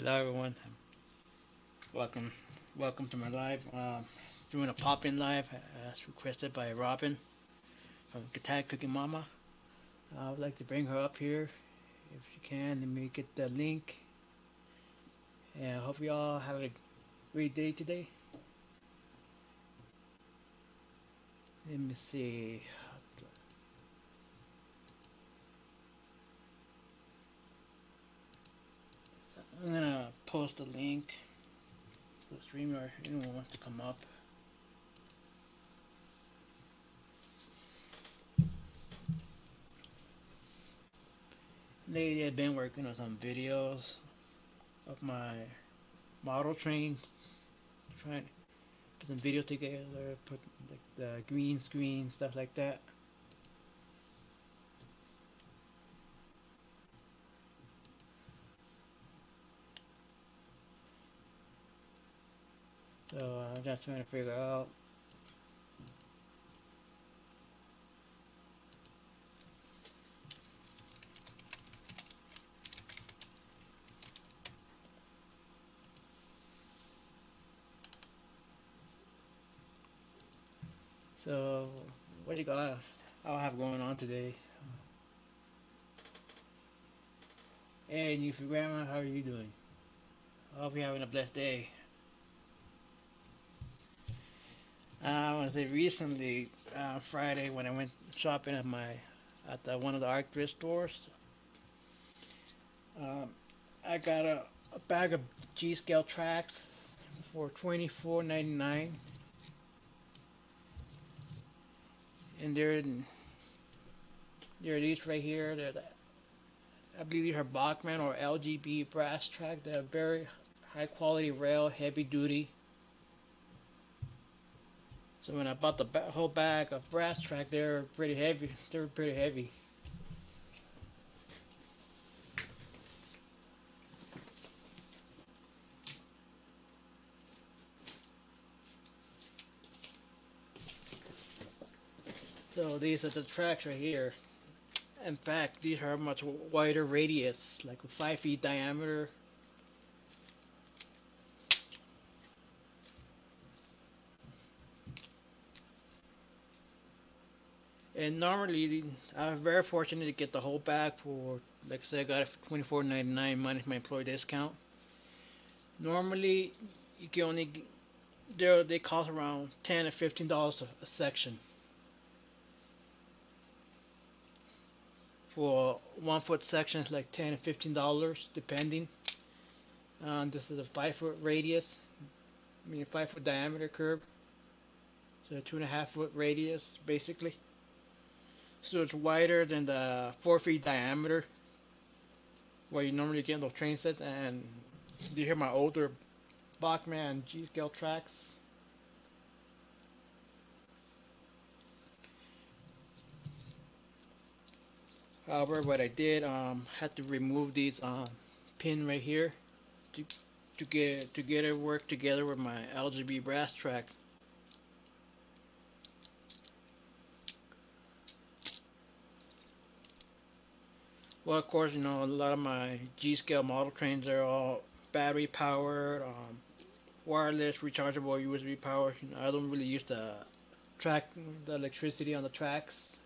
Hello everyone. Welcome, welcome to my live. Doing a pop-in live as requested by Robin from Guitar Cooking Mama. I would like to bring her up here if you can. Let me get the link. And I hope you all have a great day today. Let me see. I'm gonna post a link to the stream or anyone wants to come up. Lately I've been working on some videos of my model train, trying to put some video together, put like the green screen, stuff like that. So I'm just trying to figure out. So what do you got? I'll have going on today. Hey, Newfie Grandma, how are you doing? I hope you're having a blessed day. I want to say recently, Friday, when I went shopping at one of the art thrift stores, um, I got a bag of G scale tracks for $24.99, and they're these right here. I believe these are Bachman or LGB brass track. They're very high quality rail, heavy duty. So when I bought the whole bag of brass track, they're pretty heavy. They're pretty heavy. So these are the tracks right here. In fact, these are much wider radius, like 5 feet diameter. And normally, I'm very fortunate to get the whole bag for, like I said, I got it for $24.99 minus my employee discount. Normally, you can only they cost around $10 to $15 a section. For 1 foot section, it's like $10 to $15 depending. This is a 5 foot radius, I mean 5 foot diameter curve. So a 2.5 foot radius basically. So it's wider than the 4 feet diameter where you normally get those train sets. And you hear my older Bachman G scale tracks. However, what I did had to remove these pin right here to get it work together with my LGB brass track. Well, of course, you know, a lot of my G scale model trains are all battery powered, wireless, rechargeable USB power. You know, I don't really use the electricity on the tracks.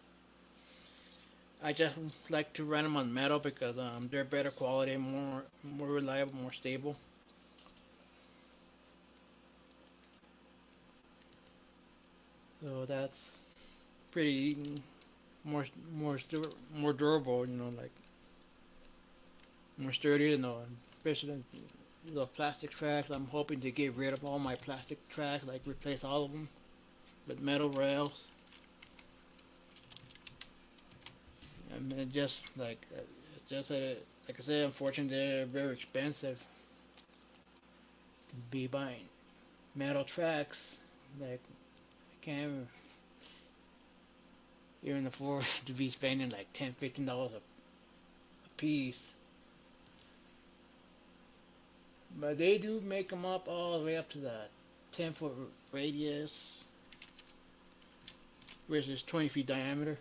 I just like to run them on metal because they're better quality, more reliable, more stable. So that's pretty more durable, you know, like more sturdy, you know, especially the plastic tracks. I'm hoping to get rid of all my plastic tracks, like replace all of them with metal rails. I mean, just like like I said, unfortunately, they're very expensive to be buying metal tracks. Like I can't even afford to be spending like $10, $15 a piece. But they do make them up all the way up to the 10 foot radius versus 20 feet diameter.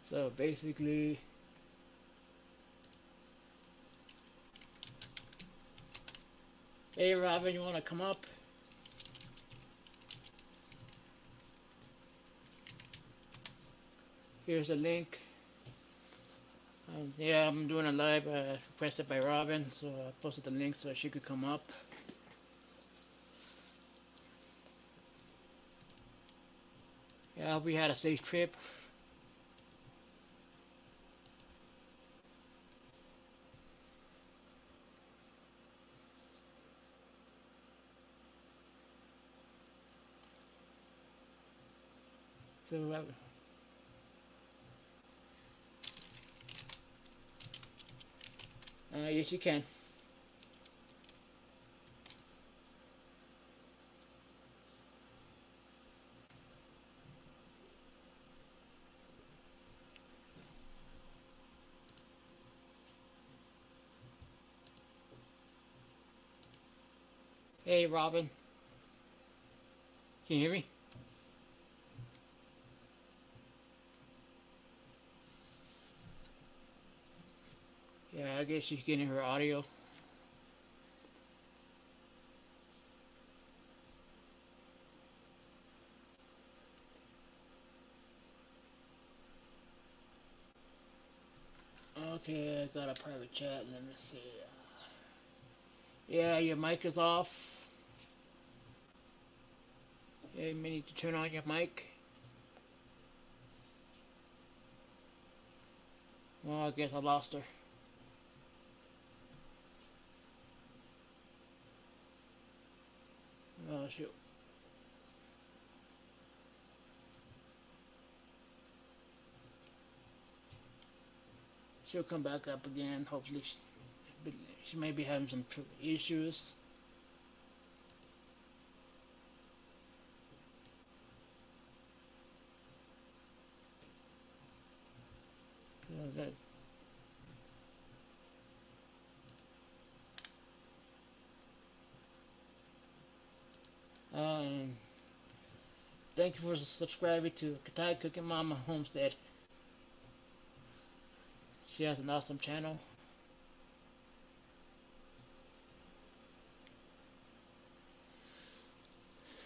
So basically, hey Robin, you want to come up? Here's a link. Yeah, I'm doing a live requested by Robin, so I posted the link so she could come up. Yeah, I hope you had a safe trip. So, yes, you can. Hey, Robin, can you hear me? Yeah, I guess she's getting her audio. Okay, I got a private chat. Let me see. Yeah, your mic is off. Yeah, you may need to turn on your mic. Well, I guess I lost her. Oh, shoot. She'll come back up again. Hopefully, she may be having some issues. That um, thank you for subscribing to Thai Cooking Mama Homestead. She has an awesome channel.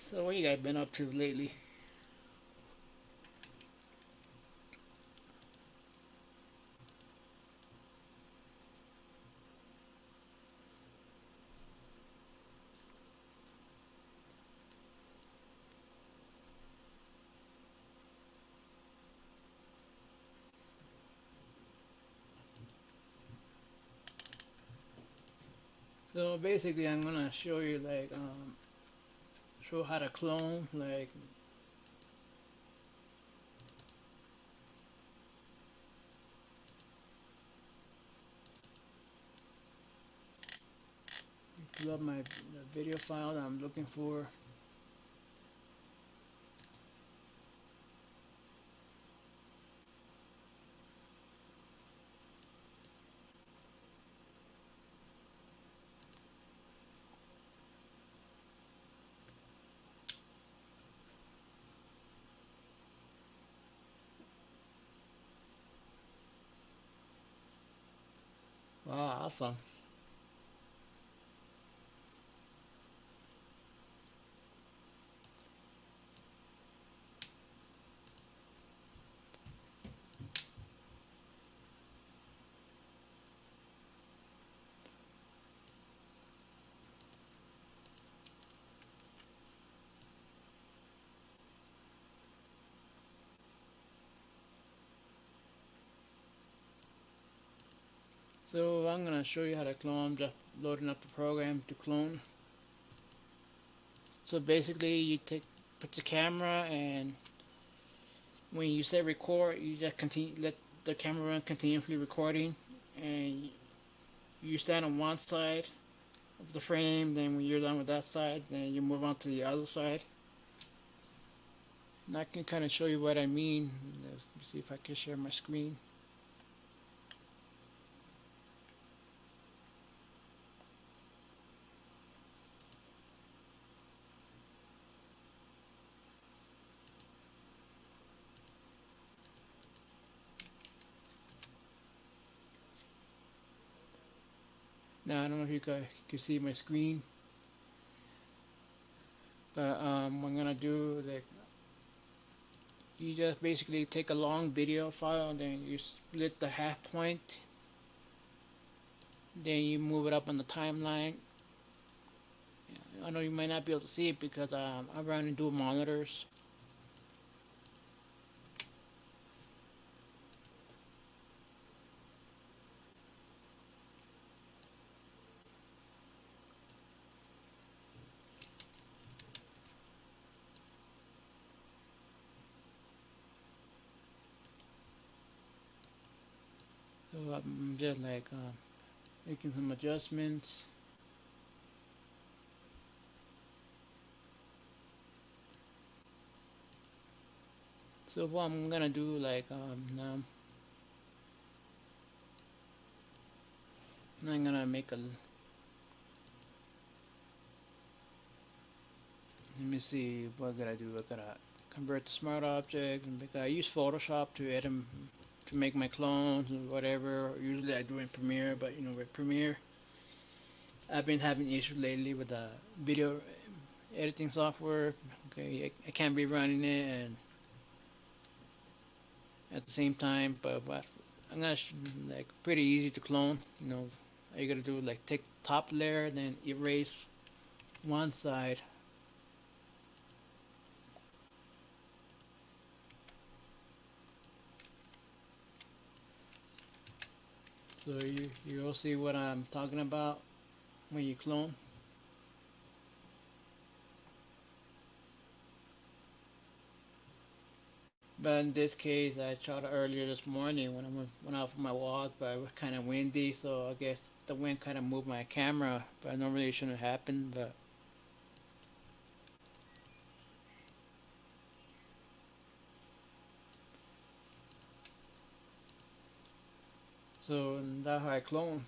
So what you guys been up to lately? So basically, I'm gonna show you show how to clone pull up my video file that I'm looking for. Wow, awesome. So I'm gonna show you how to clone. I'm just loading up the program to clone. So basically, you put the camera, and when you say record, you just let the camera run continuously recording, and you stand on one side of the frame. Then when you're done with that side, then you move on to the other side. And I can kind of show you what I mean. Let's see if I can share my screen. Now I don't know if you guys can see my screen, but what I'm gonna do, like, you just basically take a long video file and then you split the half point, then you move it up on the timeline. I know you might not be able to see it because I run in dual monitors. So I'm just like making some adjustments. So what I'm gonna do, like, now I'm gonna make a, let me see, what gotta do? I gotta convert to smart object, and because I use Photoshop to edit, to make my clones and whatever. Usually I do in Premiere, but you know, with Premiere, I've been having issues lately with the video editing software. Okay, I can't be running it and at the same time, but I'm gonna like pretty easy to clone. You know, all you gotta do is like take top layer, then erase one side. So you'll see what I'm talking about when you clone. But in this case, I shot it earlier this morning when I went out for my walk, but it was kind of windy, so I guess the wind kind of moved my camera. But normally it shouldn't happen. But so that's how I clone.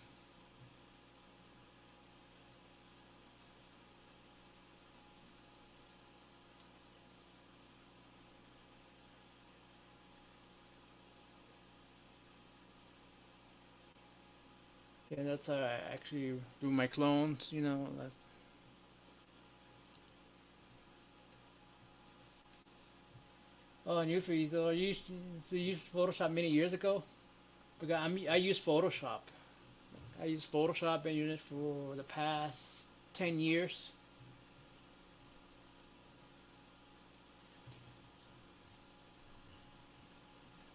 Yeah, that's how I actually do my clones. You know, that's, oh, and you so you used Photoshop many years ago because I use Photoshop. I use Photoshop and use it for the past 10 years.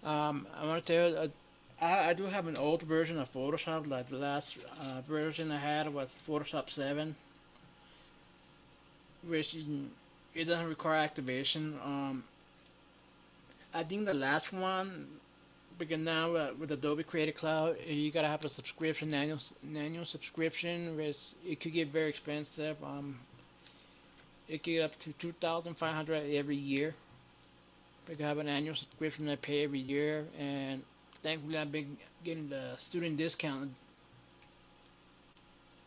I want to tell you, I do have an old version of Photoshop. Like the last version I had was Photoshop 7, which it doesn't require activation. I think the last one, because now with Adobe Creative Cloud, you gotta have a subscription, annual subscription, which it could get very expensive. It could get up to 2,500 every year. Because I have an annual subscription I pay every year, and thankfully I've been getting the student discount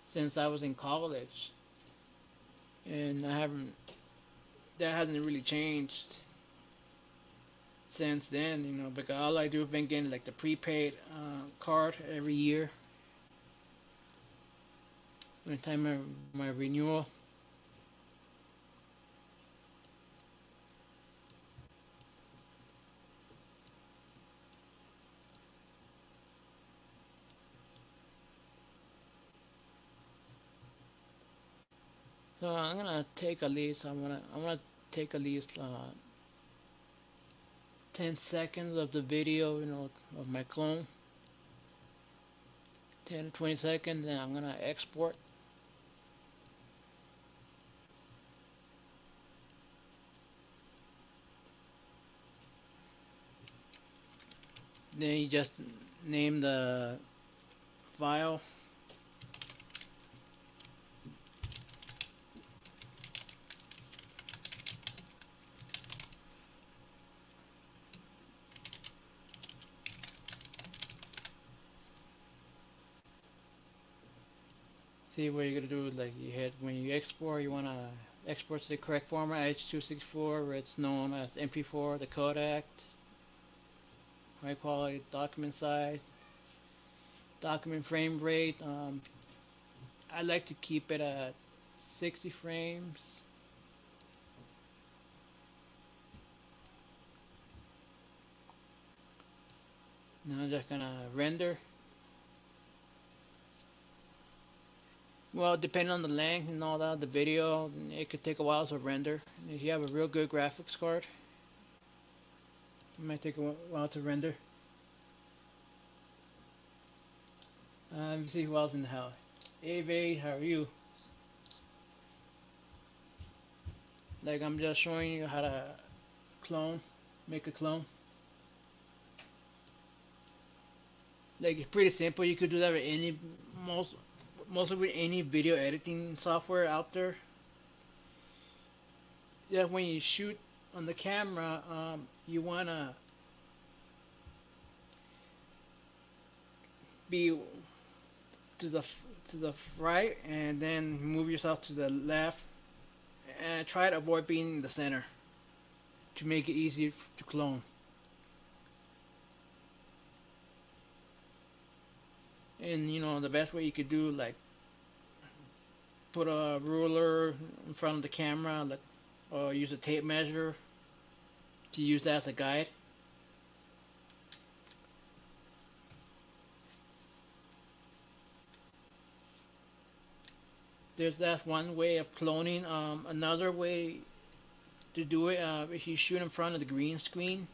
since I was in college, and I haven't. That hasn't really changed since then, you know, because all I do is been getting like the prepaid card every year when time my renewal. So I'm gonna take at least I'm gonna take at least 10 seconds of the video, you know, of my clone. 10 to 20 seconds, and I'm gonna export. Then you just name the file. See what you're gonna do. Like you hit when you export, you wanna export to the correct format, H.264, where it's known as MP4, the codec, high quality document size, document frame rate. I like to keep it at 60 frames. Now I'm just gonna render. Well, depending on the length and all that, the video, it could take a while to render. If you have a real good graphics card, it might take a while to render. Let me see who else in the house. Hey, babe, how are you? Like, I'm just showing you how to clone, make a clone. Like, it's pretty simple. You could do that with any, mostly with any video editing software out there. Yeah, when you shoot on the camera, you wanna be to the right, and then move yourself to the left, and try to avoid being in the center to make it easier to clone. And you know, the best way you could do, like, put a ruler in front of the camera, like, or use a tape measure to use that as a guide. That's one way of cloning. Another way to do it, if you shoot in front of the green screen,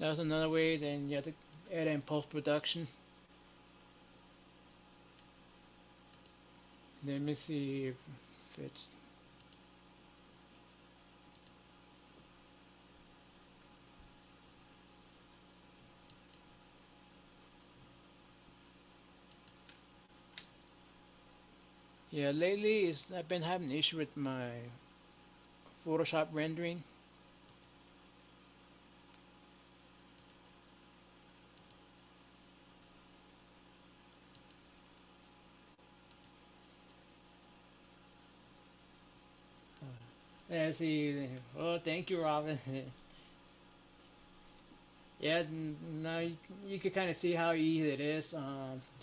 that's another way. Then you have to edit in post-production. Let me see if it's... Yeah, lately I've been having an issue with my Photoshop rendering. Let's see. Oh, thank you, Robin. Yeah, now you can kind of see how easy it is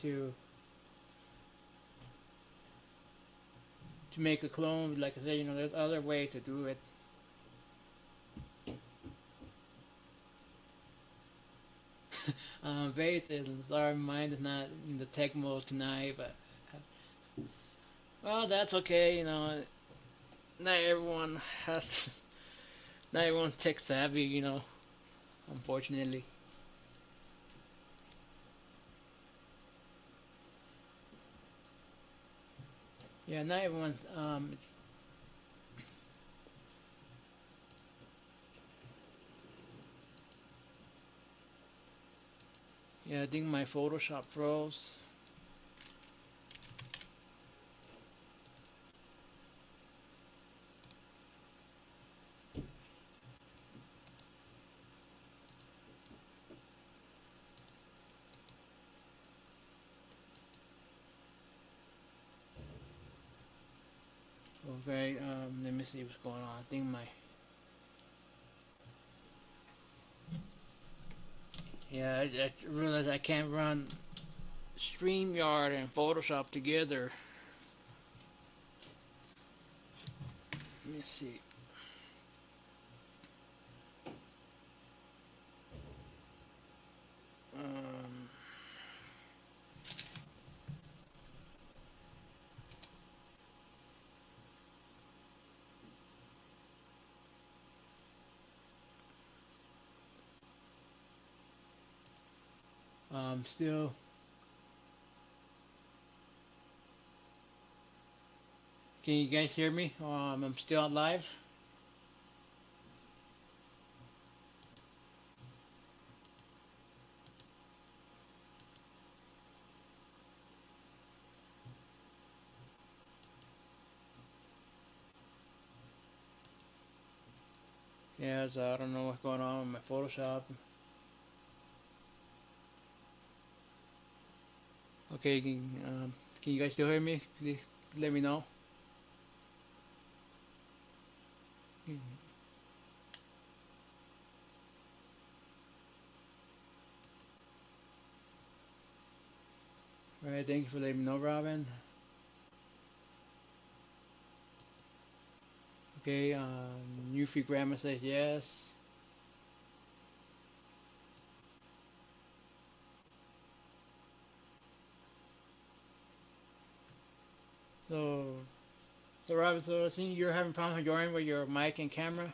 to make a clone. Like I said, you know, there's other ways to do it. Very sorry, mine is not in the tech mode tonight, but well, that's okay. You know, not everyone has, not everyone's tech savvy. You know, unfortunately. Yeah, not everyone. Yeah, I think my Photoshop froze. Okay, let me see what's going on. I think my... Yeah, I realized I can't run StreamYard and Photoshop together. Let me see. Um, Still... Can you guys hear me? I'm still live. Yeah, so I don't know what's going on with my Photoshop. Okay, can you guys still hear me? Please let me know. Alright, thank you for letting me know, Robin. Okay, Newfie Grammar says yes. So, Robin, so I think you're having problems on your end with your mic and camera.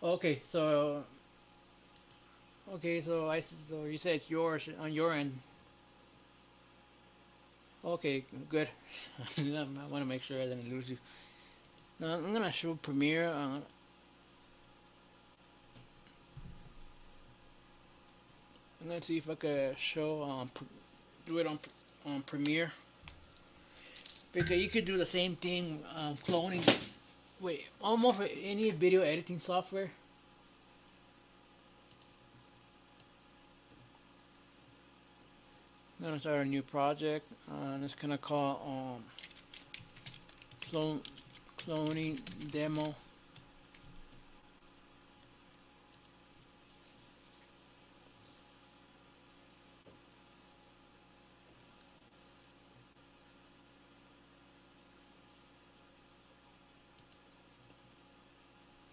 Okay, so so you said it's yours on your end. Okay, good. I want to make sure I didn't lose you. Now I'm gonna show Premiere. I'm gonna see if I can show do it on Premiere, because you could do the same thing cloning. Wait, almost any video editing software. I'm gonna start a new project. It's gonna call cloning demo.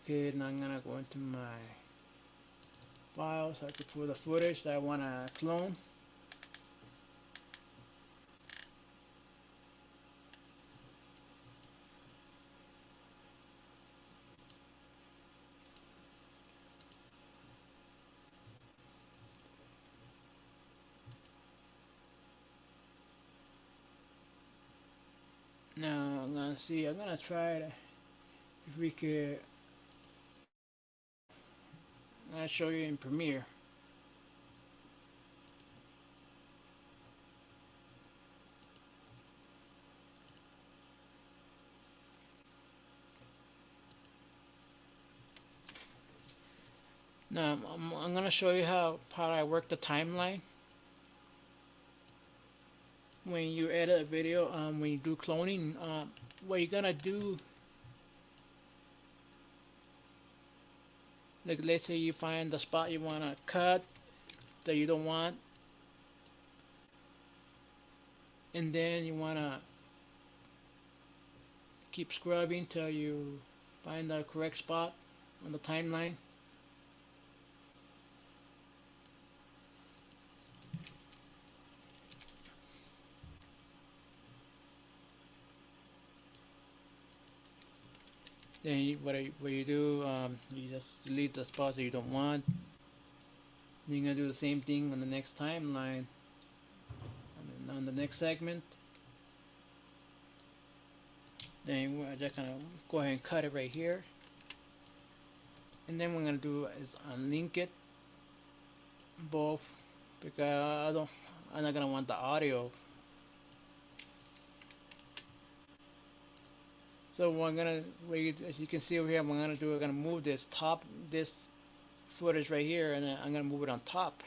Okay, now I'm gonna go into my files. I can pull the footage that I wanna clone. Now I'm gonna see. I'm gonna try to, if we could. I'll show you in Premiere. Now I'm gonna show you how I work the timeline. When you edit a video, when you do cloning, what you're gonna do, like let's say you find the spot you wanna cut that you don't want, and then you wanna keep scrubbing till you find the correct spot on the timeline. Then what you do, you just delete the spots that you don't want. Then you're gonna do the same thing on the next timeline, on the next segment. Then we're just gonna go ahead and cut it right here. And then what we're gonna do is unlink it both, because I'm not gonna want the audio. So as you can see over here, we're gonna move this footage right here, and then I'm gonna move it on top.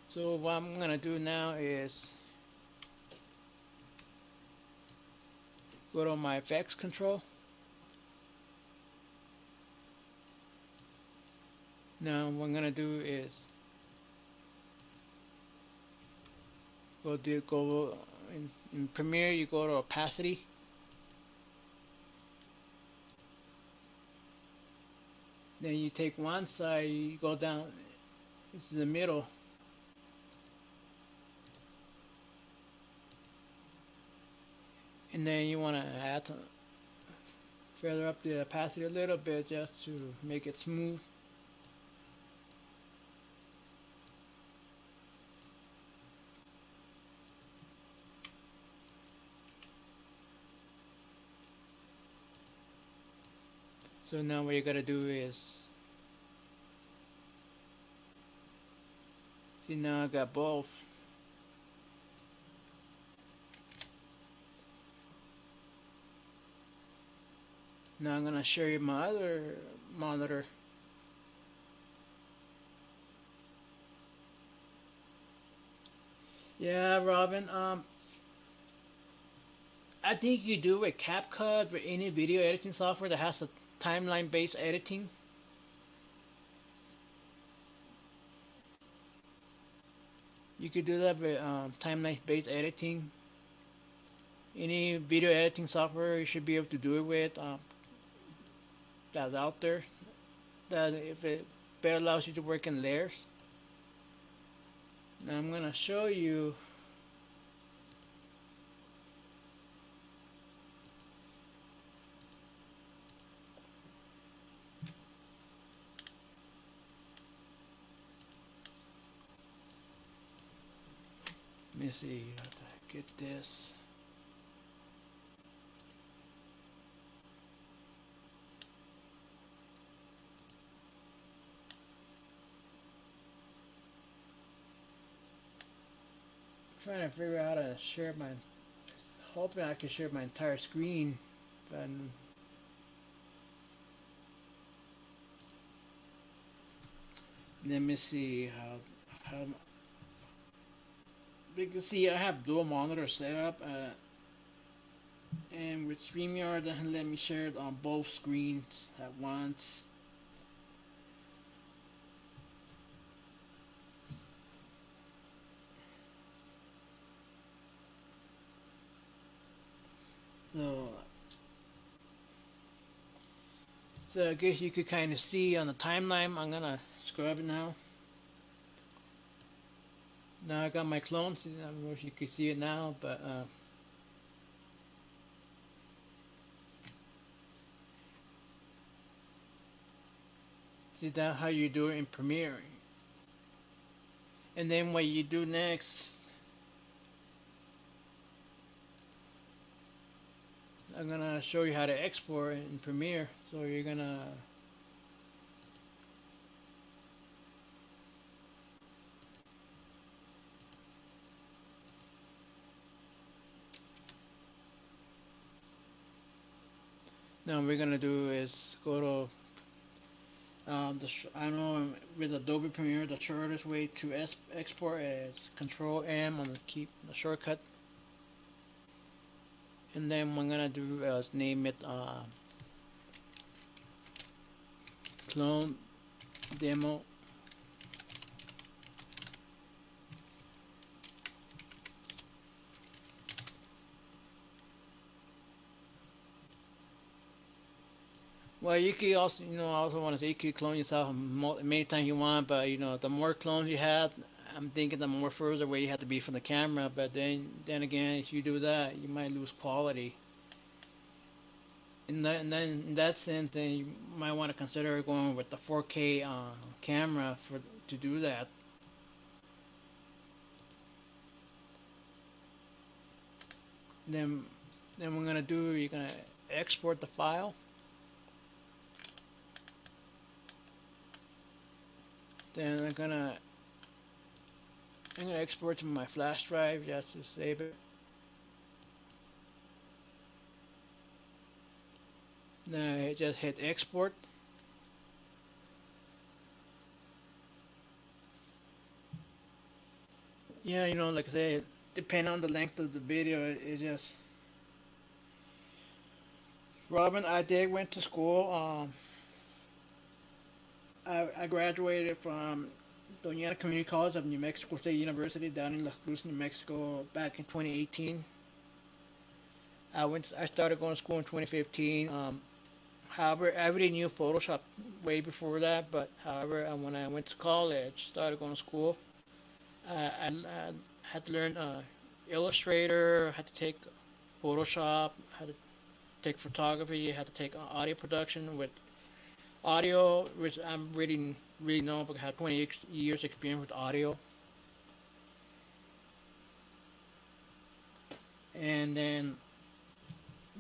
So what I'm gonna do now is go to my effects control. Now what I'm gonna do is go in Premiere. You go to opacity. Then you take one side, you go down into the middle. And then you want to add further up the opacity a little bit just to make it smooth. So now what you gotta do is, see, now I got both. Now I'm gonna show you my other monitor. Yeah, Robin. I think you do with CapCut or any video editing software that has a timeline-based editing. You could do that with timeline-based editing. Any video editing software you should be able to do it with. That's out there. That if it better allows you to work in layers. Now I'm gonna show you. Let me see how to get this. Trying to figure out how to share my. Hoping I can share my entire screen, but let me see how you can see I have dual monitor set up, and with StreamYard doesn't let me share it on both screens at once. So I guess you could kind of see on the timeline. I'm gonna scrub it now. Now I got my clones. I don't know if you can see it now, but see that how you do it in Premiere. And then what you do next, I'm gonna show you how to export it in Premiere. So you're gonna now what we're gonna do is go to I know with Adobe Premiere the shortest way to export is Control M on the the shortcut, and then what I'm gonna do is name it clone demo. Well, you could also, I also want to say you could clone yourself many times you want, but the more clones you have, I'm thinking the more further away you have to be from the camera. But then again, if you do that, you might lose quality. And then in that sense, then you might want to consider going with the 4K camera to do that. Then, then we're gonna do. You're gonna export the file. Then I'm gonna export to my flash drive just to save it. Then I just hit export. Yeah, like I said, depending on the length of the video, it just. Robin, I did went to school. I graduated from Doñana Community College of New Mexico State University down in La Cruz, New Mexico, back in 2018. I started going to school in 2015. However, I already knew Photoshop way before that, but however, when I went to college, started going to school, I had to learn Illustrator, had to take Photoshop, had to take photography, had to take audio production with audio, which I'm really known because I have 20 years experience with audio. And then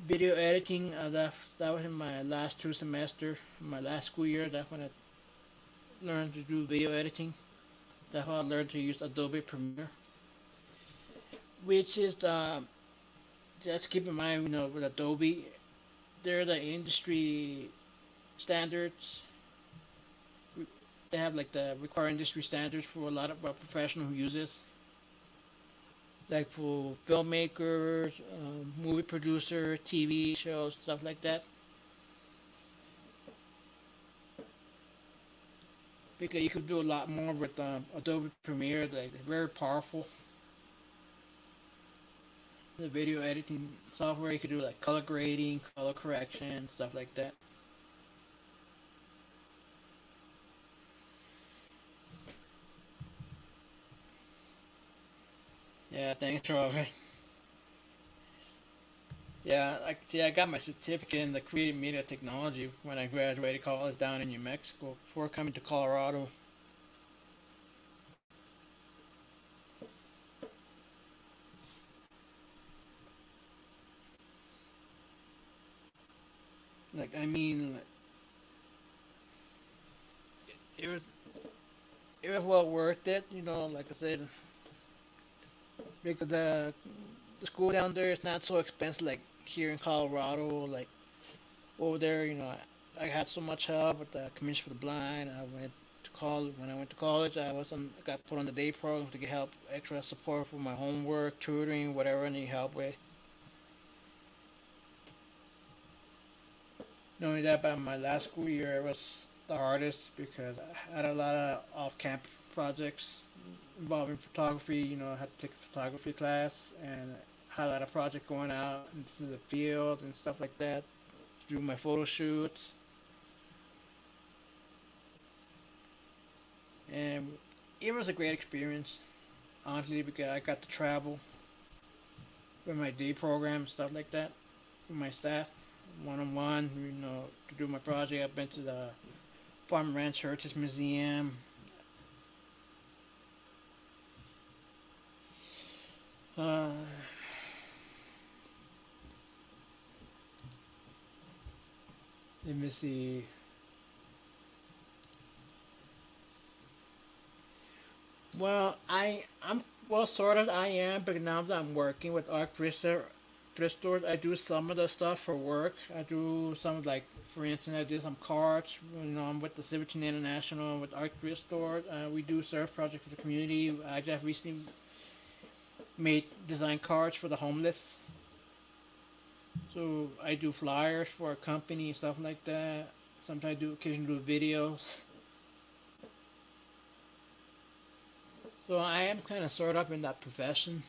video editing, that was in my last 2 semesters, my last school year. That's when I learned to do video editing. That's how I learned to use Adobe Premiere, which is just keep in mind, with Adobe, they're the industry standards. They have like the required industry standards for a lot of professional who use this, like for filmmakers, movie producers, TV shows, stuff like that. Because you could do a lot more with Adobe Premiere, like very powerful. The video editing software, you could do like color grading, color correction, stuff like that. Yeah, thanks, Robert. Yeah, I got my certificate in the creative media technology when I graduated college down in New Mexico before coming to Colorado. Like, I mean, it was it was well worth it. You know, like I said, because the school down there is not so expensive like here in Colorado. Like over there, you know, I had so much help with the Commission for the Blind. I went to college. When I went to college, I got put on the day program to get help, extra support for my homework, tutoring, whatever I need help with. Not only that, but my last school year it was the hardest because I had a lot of off-campus projects involving photography. You know, I had to take a photography class and had a lot of projects going out into the field and stuff like that. Do my photo shoots, and it was a great experience, honestly, because I got to travel with my day program and stuff like that with my staff, one on one. You know, to do my project, I've been to the Farm and Ranch Heritage Museum. Uh, Let me see. Well, I'm well, sort of. I am, but now that I'm working with thrift stores, I do some of the stuff for work. I do some like, for instance, I did some cards. You know, I'm with the CIVITAN International with Art Thrift Store. We do serve projects for the community. I just recently made design cards for the homeless. So I do flyers for a company and stuff like that. Sometimes I do occasionally do videos. So I am kind of sort of in that profession.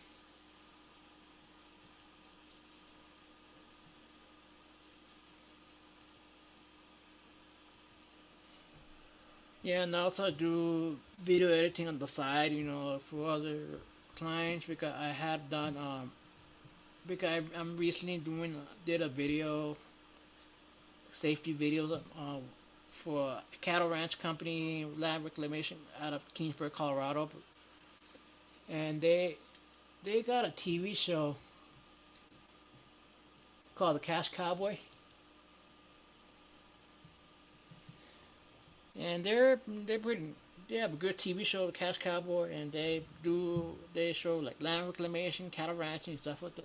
Yeah, and also I do video editing on the side, you know, for other clients because I have done because I'm recently doing did a video safety videos for a cattle ranch company land reclamation out of Keensburg, Colorado, and they got a TV show called The Cash Cowboy, and they're pretty. They have a good TV show, The Cash Cowboy, and they show like land reclamation, cattle ranching, stuff like that.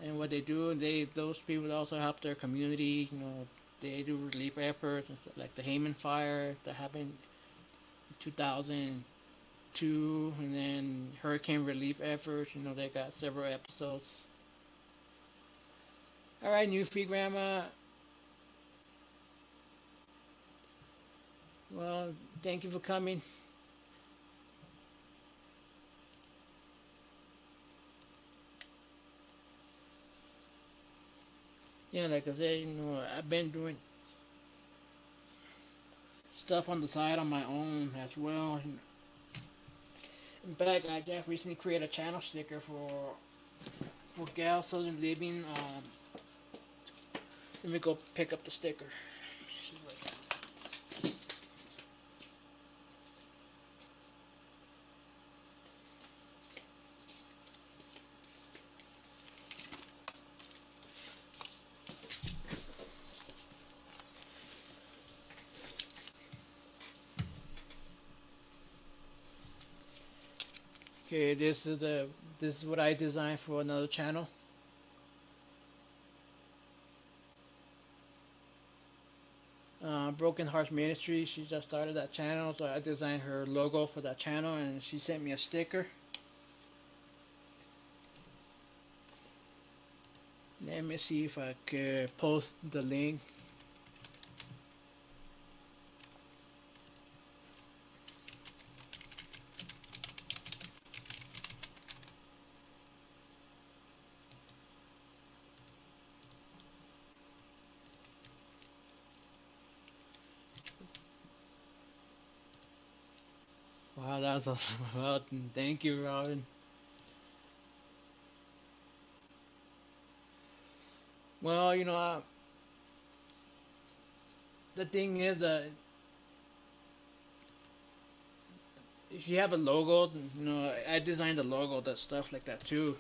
And what they do, those people also help their community. You know, they do relief efforts, like the Hayman fire that happened in 2002, and then hurricane relief efforts. You know, they got several episodes. All right, Newfie Grandma. Well, thank you for coming. Yeah, like I said, you know, I've been doing stuff on the side on my own as well. In fact, I just recently created a channel sticker for Gal Southern Living. Let me go pick up the sticker. Okay, this is what I designed for another channel. Broken Hearts Ministry. She just started that channel, so I designed her logo for that channel, and she sent me a sticker. Let me see if I could post the link. Wow, that's awesome. Well, thank you, Robin. Well, the thing is that if you have a logo, I designed the logo, that stuff like that too.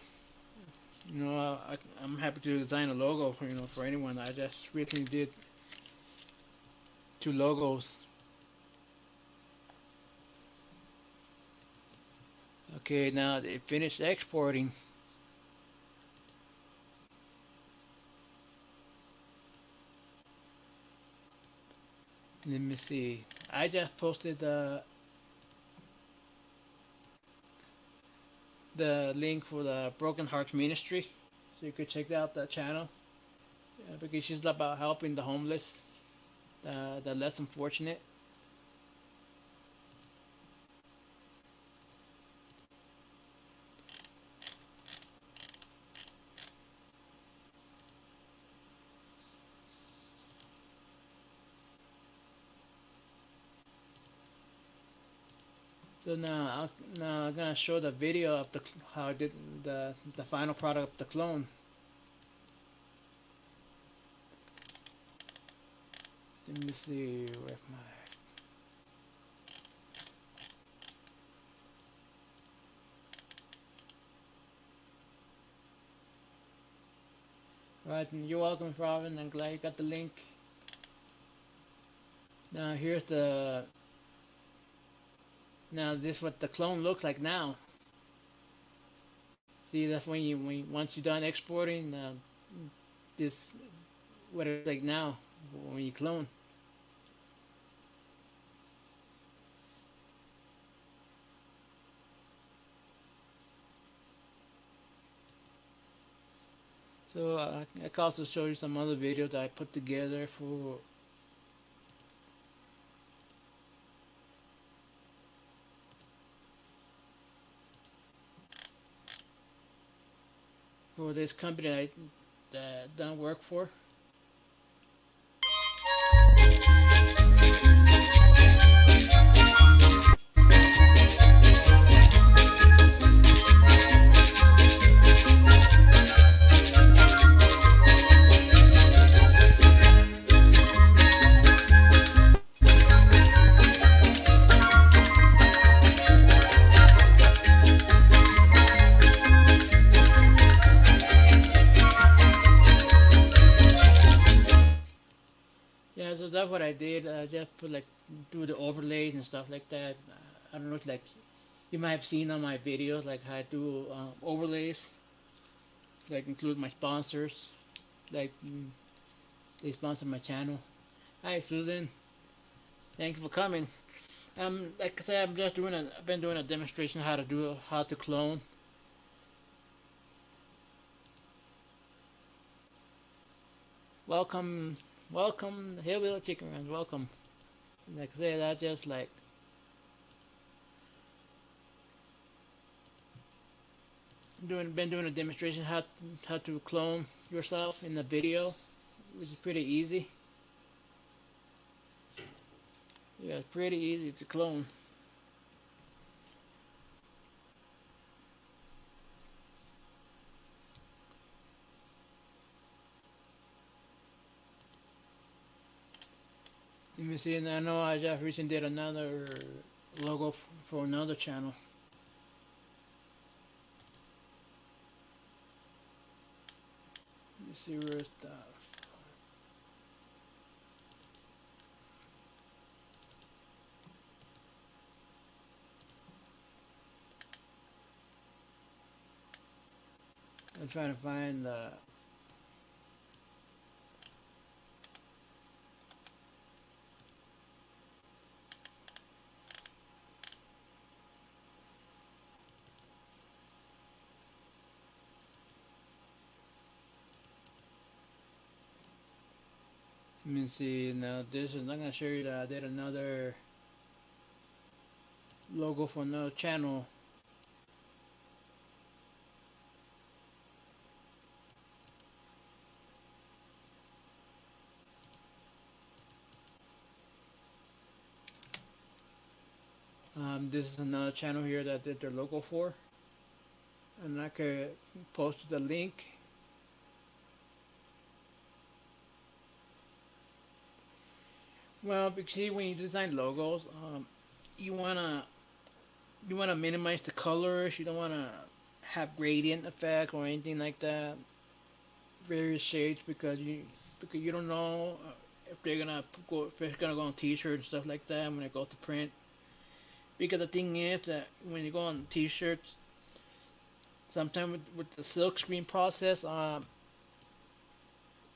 I'm happy to design a logo for anyone. I just recently did 2 logos. Okay, now it finished exporting. Let me see. I just posted the link for the Broken Hearts Ministry, so you could check out that channel. Because she's about helping the homeless, the less unfortunate. So now I'm gonna show the video of how I did the final product of the clone. Let me see where my. Right, and you're welcome, Robin. I'm glad you got the link. Now here's Now this is what the clone looks like now. See, that's once you're done exporting, this what it's like now when you clone. So I can also show you some other videos that I put together for this company that I work for. Yeah, so that's what I did. I just put do the overlays and stuff like that. I don't know if you might have seen on my videos how I do overlays, include my sponsors, they sponsor my channel. Hi Susan, thank you for coming. Like I said, I've been doing a demonstration how to clone. Welcome, Hillbilly Chicken Runs, welcome. Like I said, I just been doing a demonstration how to clone yourself in the video, which is pretty easy. Yeah, it's pretty easy to clone. Let me see, and I know I just recently did another logo for another channel. Let me see where's the. I'm trying to find the. Let me see. Now this is. I'm gonna show you that I did another logo for another channel. This is another channel here that I did their logo for, and I could post the link. Well, because see, when you design logos, you wanna you wanna minimize the colors. You don't wanna have gradient effect or anything like that. Various shades because you don't know if they're gonna go if it's gonna go on T-shirts and stuff like that when it goes to print. Because the thing is that when you go on T-shirts, sometimes with the silk screen process,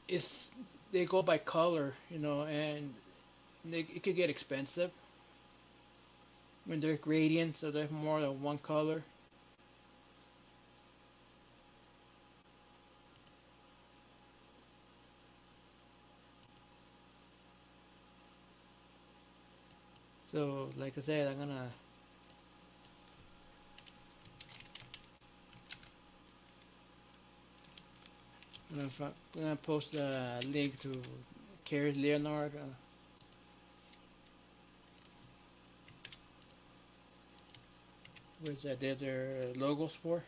it's they go by color, and it could get expensive when they're gradients, so there's more than one color. So, like I said, I'm gonna post a link to Carrie Leonard, which I did their logos for.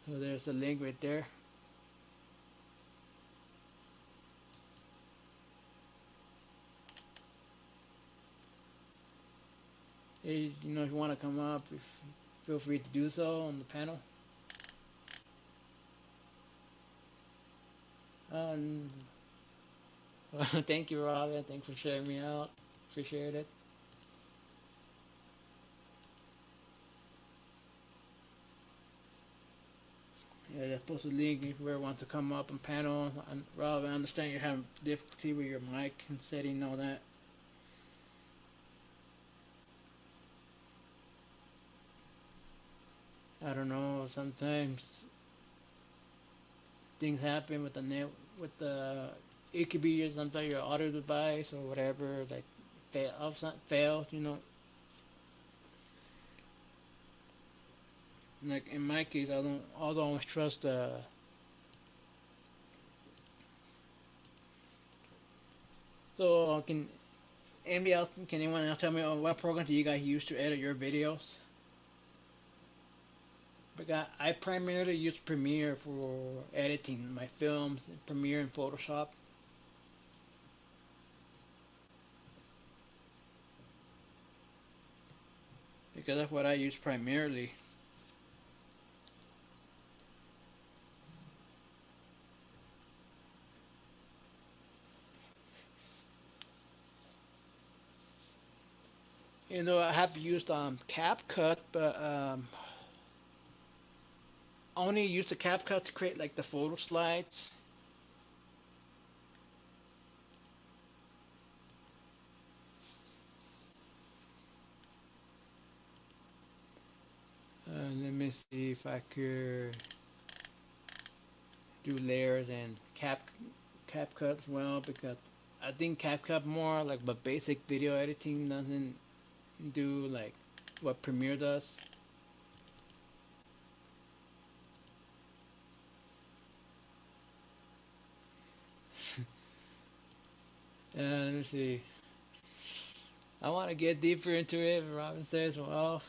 So there's the link right there. Hey, if you want to come up, feel free to do so on the panel. Um, Thank you, Robin. Thanks for sharing me out. Appreciate it. Yeah, just post a link if you ever want to come up and panel. And Rob, I understand you're having difficulty with your mic and setting and all that. I don't know. Sometimes things happen with the net. With the it could be sometimes your audio device or whatever like failed. Like in my case, I don't always trust the. So can anyone else tell me what program do you guys use to edit your videos? Because I primarily use Premiere for editing my films, Premiere and Photoshop. Because that's what I use primarily. I have used CapCut, but I only use the CapCut to create like the photo slides. Let me see if I could do layers and CapCut as well because I think CapCut more like but basic video editing doesn't do like what Premiere does. Let me see. I want to get deeper into it. Robin says, we'll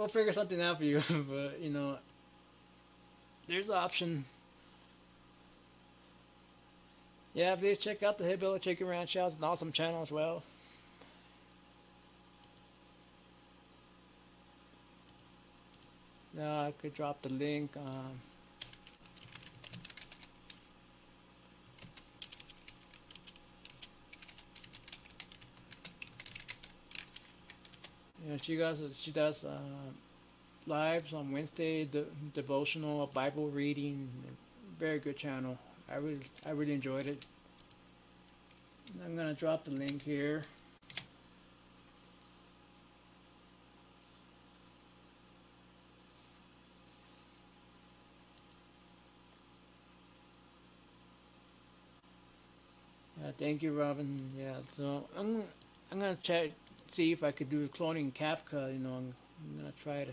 figure something out for you. But there's the option. Yeah, please check out the Hillbilly Chicken Ranch House. It's an awesome channel as well. Now I could drop the link. She does lives on Wednesday, devotional Bible reading. Very good channel. I really enjoyed it. I'm gonna drop the link here. Thank you, Robin. Yeah, so I'm gonna check see if I could do cloning in CapCut. I'm gonna try to.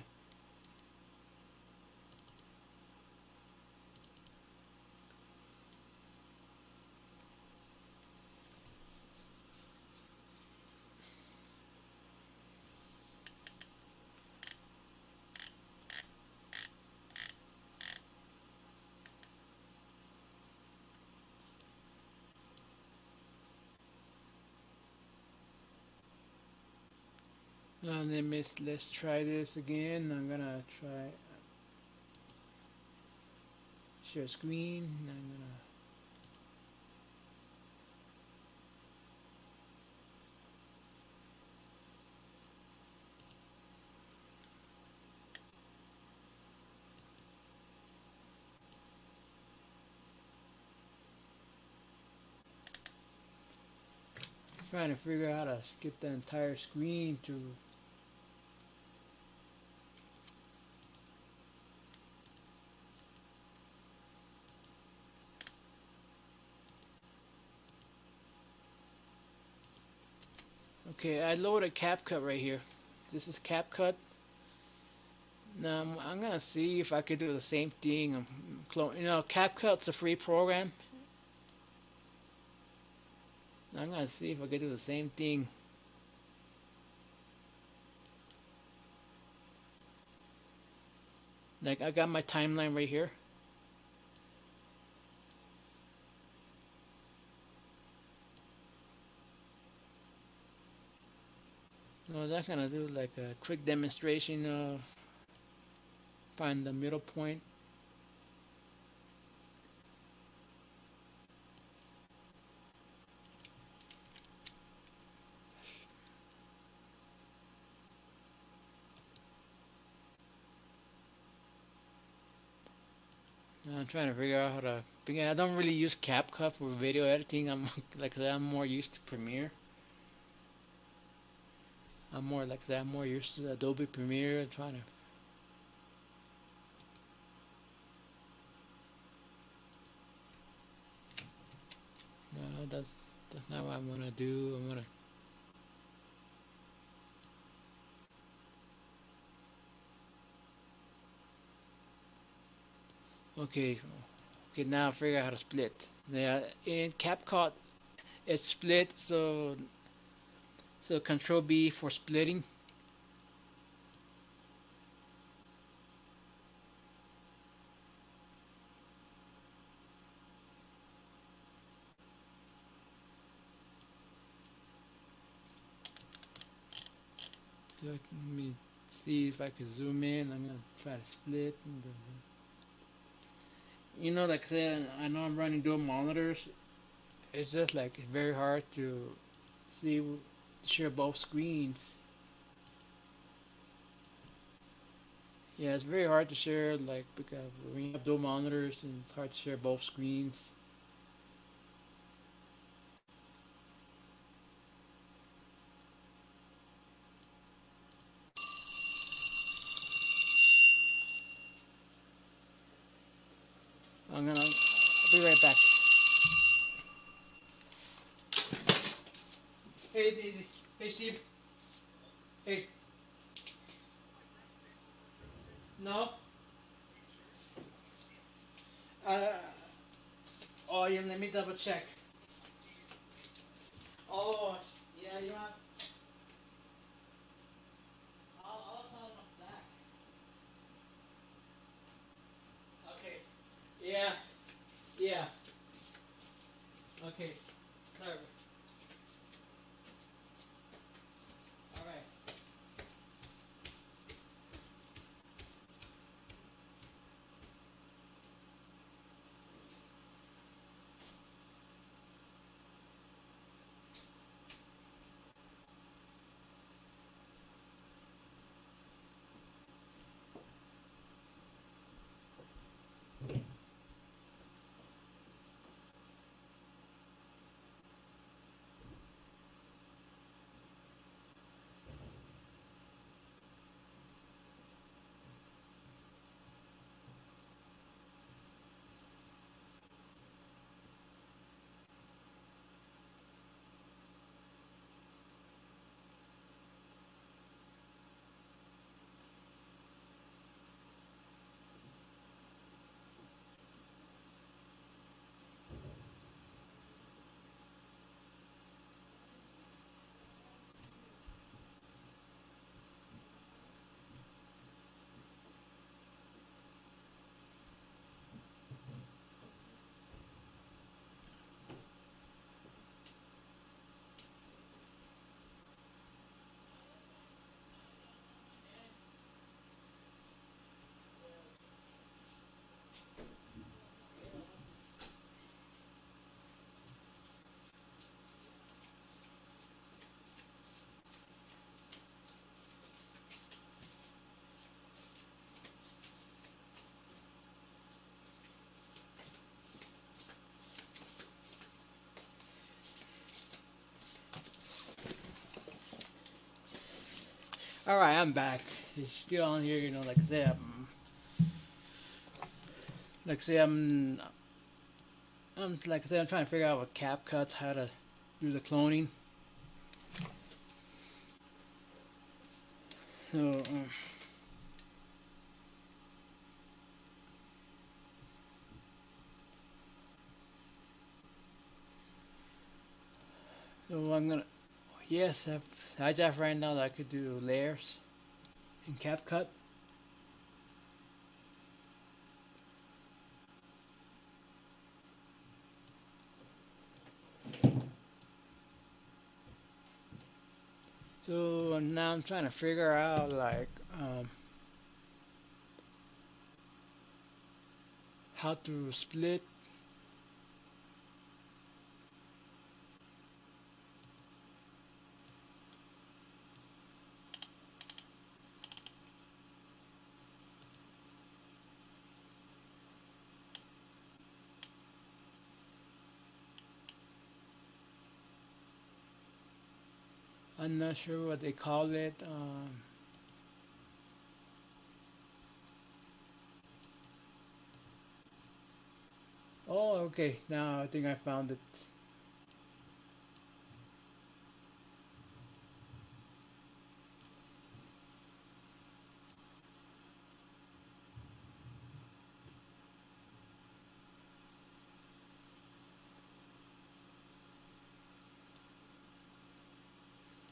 Let's try this again. I'm gonna try share screen. I'm trying to figure out how to get the entire screen to. Okay, I loaded CapCut right here. This is CapCut. Now I'm gonna see if I could do the same thing. CapCut's a free program. I'm gonna see if I could do the same thing. Like I got my timeline right here. I was just gonna do like a quick demonstration of find the middle point. I'm trying to figure out how to. Because I don't really use CapCut for video editing. I'm more used to Premiere. I'm more used to Adobe Premiere. I'm trying to. No, that's not what I'm gonna do. I'm gonna. Okay, okay. Now I figure out how to split. Yeah, in CapCut, it's split. So Control B for splitting. So let me see if I can zoom in. I'm gonna try to split. Like I said, I know I'm running dual monitors. It's just like it's very hard to see share both screens. Yeah, it's very hard to share like because when you have dual monitors and it's hard to share both screens. I'll be right back. Hey, Daisy. Hey, Steve. Hey. No. Uh. Oh, yeah. Let me double check. Oh, yeah. You want? I'll tell them back. Okay. Yeah. Yeah. Okay. Sorry. All right. All right, I'm back. It's still on here, Like I said, I'm trying to figure out with CapCut how to do the cloning. So, I'm gonna. Yes, I just right now that I could do layers in CapCut. So now I'm trying to figure out how to split. I'm not sure what they call it. Oh, okay. Now I think I found it.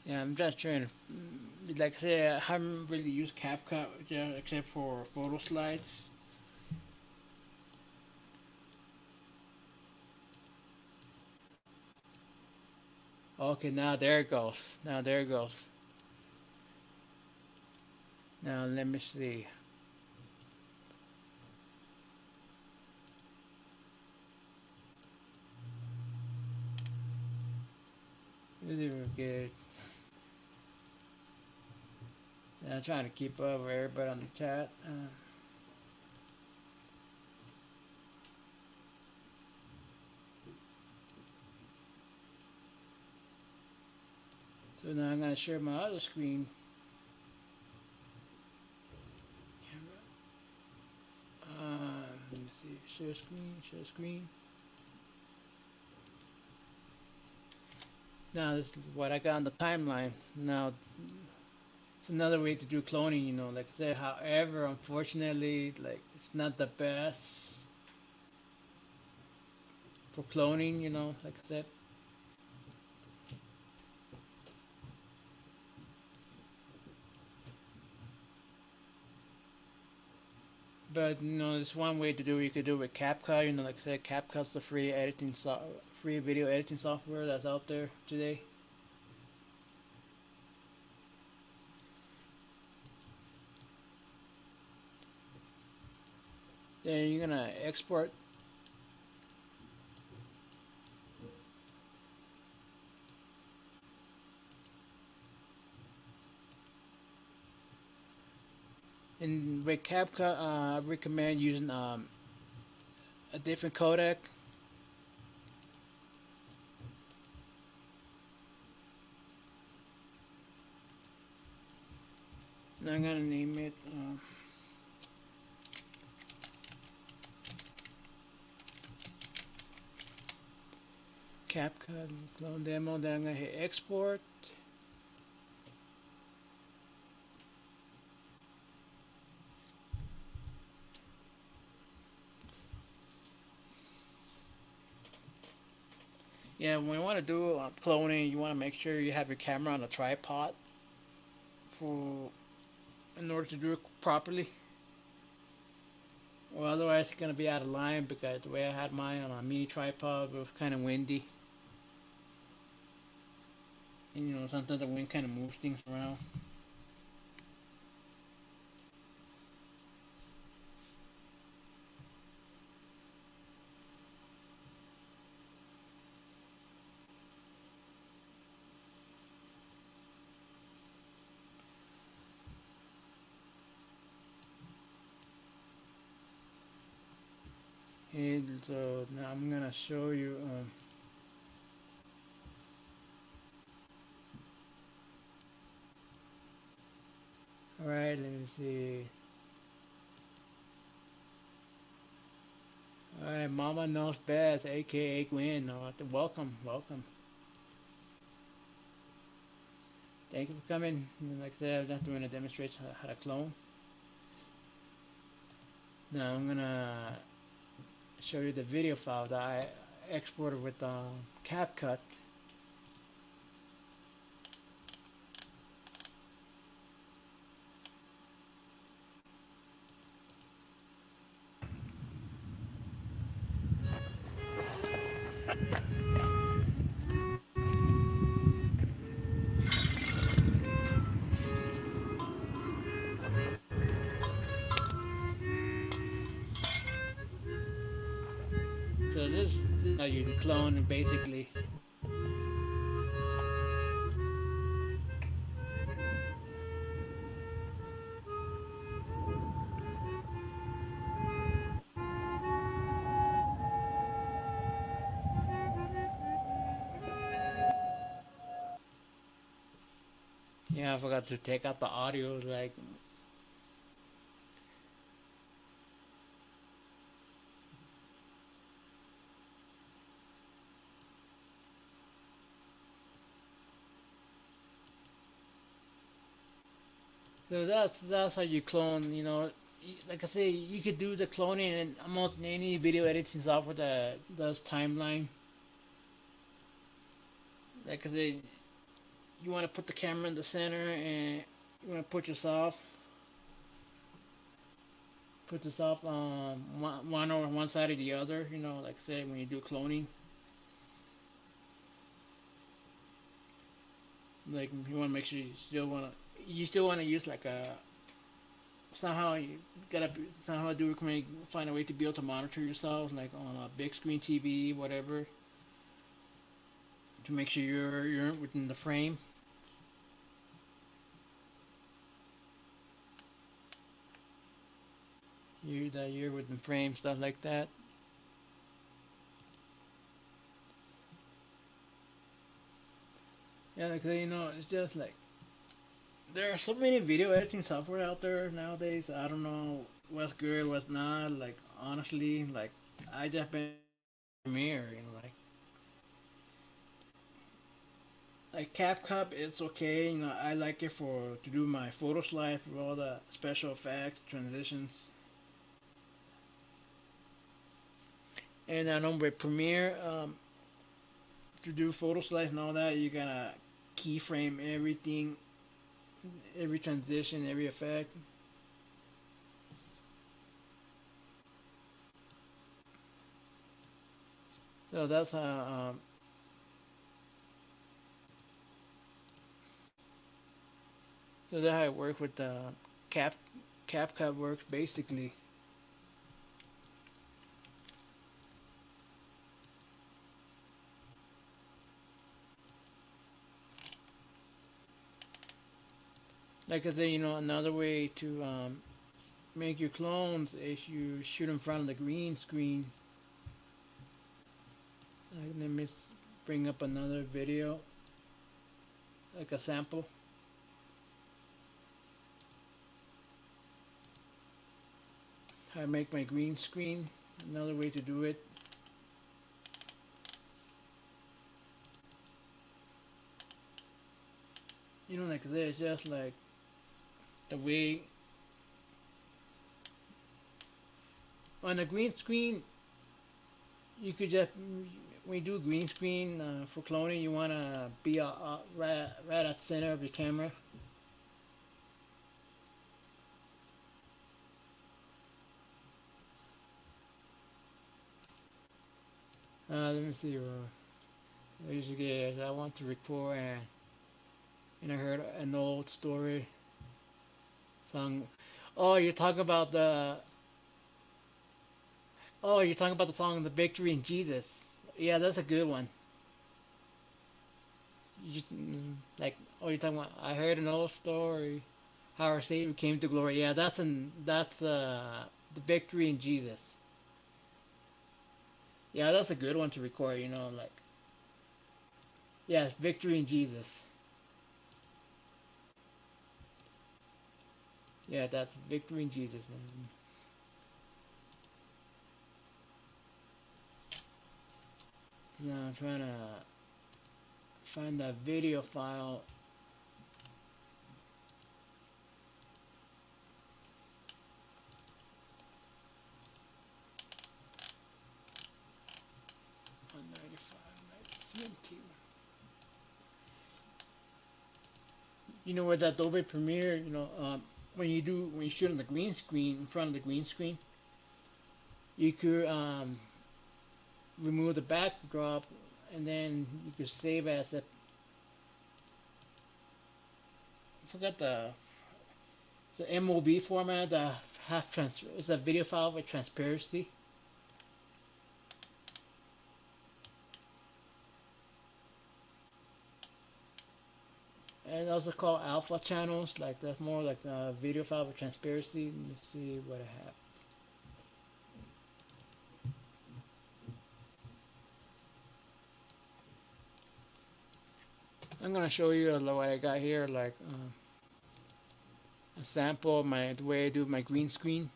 Yeah, I'm just trying to, like I say, I haven't really used CapCut except for photo slides. Okay, now there it goes. Now there it goes. Now let me see. Let's see if we get. I'm trying to keep up with everybody on the chat. So now I'm gonna share my other screen. Let me see. Share screen. Share screen. Now this is what I got on the timeline. Now it's another way to do cloning. Like I said. However, unfortunately, like it's not the best for cloning. Like I said. But there's one way to do it. You could do it with CapCut. Like I said, CapCut's the free video editing software that's out there today. Then you're gonna export. And with CapCut, I recommend using a different codec. And I'm gonna name it CapCut clone demo. Then I'm gonna hit export. Yeah, when you want to do cloning, you want to make sure you have your camera on a tripod for in order to do it properly. Or otherwise, it's gonna be out of line because the way I had mine on a mini tripod, it was kind of windy, and sometimes the wind kind of moves things around. And so now I'm gonna show you. me see. Alright, Mama Knows Best, aka Gwen. Welcome, welcome. Thank you for coming. Like I said, I'm just doing a demonstration how to clone. Now I'm gonna show you the video file that I exported with CapCut. So this is how you clone basically. Yeah, I forgot to take out the audio. Like, so that's how you clone. You know, like I say, you could do the cloning in almost any video editing software that does timeline. Like I say, you want to put the camera in the center, and you want to put yourself on one or one side or the other. You know, like I say, when you do cloning. Like you want to make sure you still want to use like a somehow you gotta somehow do recommend find a way to be able to monitor yourself like on a big screen TV, whatever, to make sure you're within the frame. You're within frame, stuff like that. Yeah, like you know, it's just like there are so many video editing software out there nowadays. I don't know what's good, what's not. Like honestly, like I just been Premiere, you know, like CapCut, it's okay. You know, I like it for to do my photo slides with all the special effects, transitions. And I know with Premiere, to do photo slides and all that, you gotta keyframe everything, every transition, every effect. So that's how. So that's how it works with the Cap CapCut works basically. Like I said, you know, another way to make your clones is you shoot in front of the green screen. Let me bring up another video, like a sample. How I make my green screen. Another way to do it. You know, like I said, it's just like the way on a green screen you could just when you do green screen for cloning, you want to be right at the center of your camera. Let me see. Basically, I want to record, and I heard an old story song. Oh, you're talking about the. Oh, you're talking about the song "The Victory in Jesus." Yeah, that's a good one. Like, oh, you're talking about. I heard an old story, how our Savior came to glory. Yeah, that's the victory in Jesus. Yeah, that's a good one to record. You know, like yeah, victory in Jesus. Yeah, that's Victory in Jesus. Now I'm trying to find that video file. On 95, CMT. You know, with Adobe Premiere, you know, when you shoot on the green screen, in front of the green screen, you could remove the backdrop, and then you could save as a, I forgot the MOV format, it's a video file with transparency. And also called alpha channels, like that's more like a video file with transparency. Let me see what I have. I'm gonna show you what I got here, like a sample of the way I do my green screen.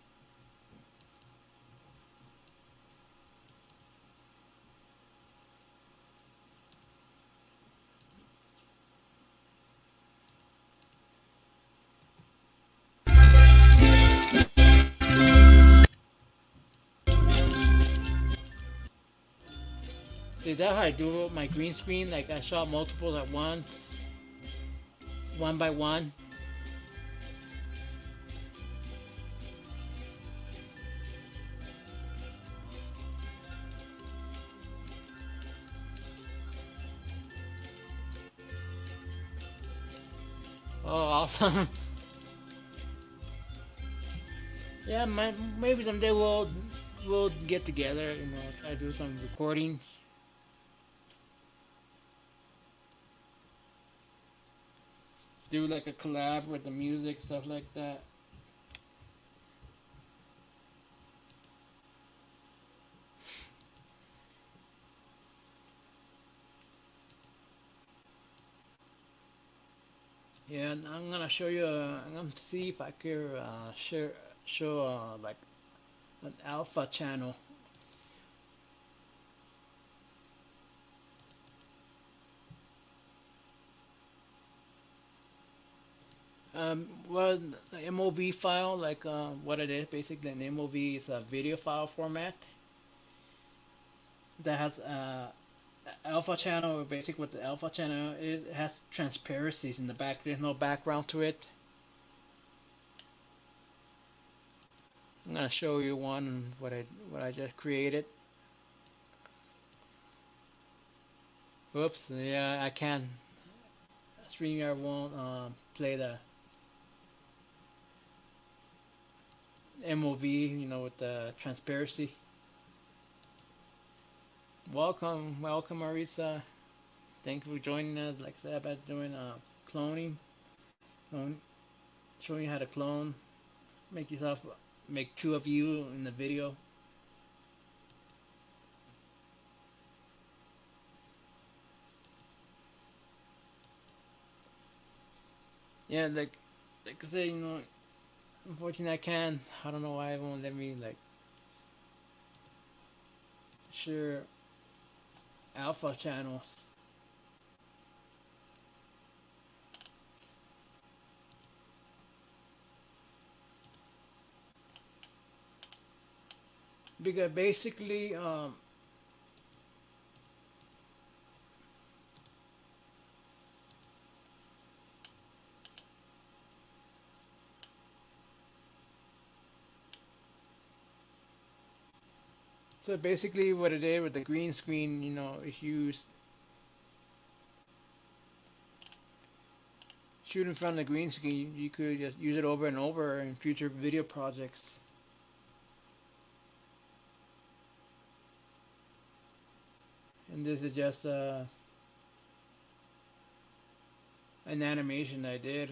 See, that's how I do my green screen. Like I shot multiples at once, one by one. Oh, awesome! Yeah, maybe someday we'll get together. You know, try to do some recordings. Do like a collab with the music, stuff like that. Yeah, and I'm gonna show you. I'm gonna see if I could show like an alpha channel. Well, the MOV file, like what it is, basically an MOV is a video file format that has alpha channel. Basically, with the alpha channel, it has transparencies in the back. There's no background to it. I'm gonna show you one what I just created. Whoops, yeah, I can't. StreamYard won't play the MOV, you know, with the transparency. Welcome, welcome, Marisa. Thank you for joining us. Like I said, about doing cloning, showing you how to clone. Make two of you in the video. Yeah, like I say, you know, unfortunately I can't. I don't know why it won't let me like share alpha channels. Because basically, so basically what it did with the green screen, you know, is use shoot in front of the green screen. You could just use it over and over in future video projects. And this is just an animation I did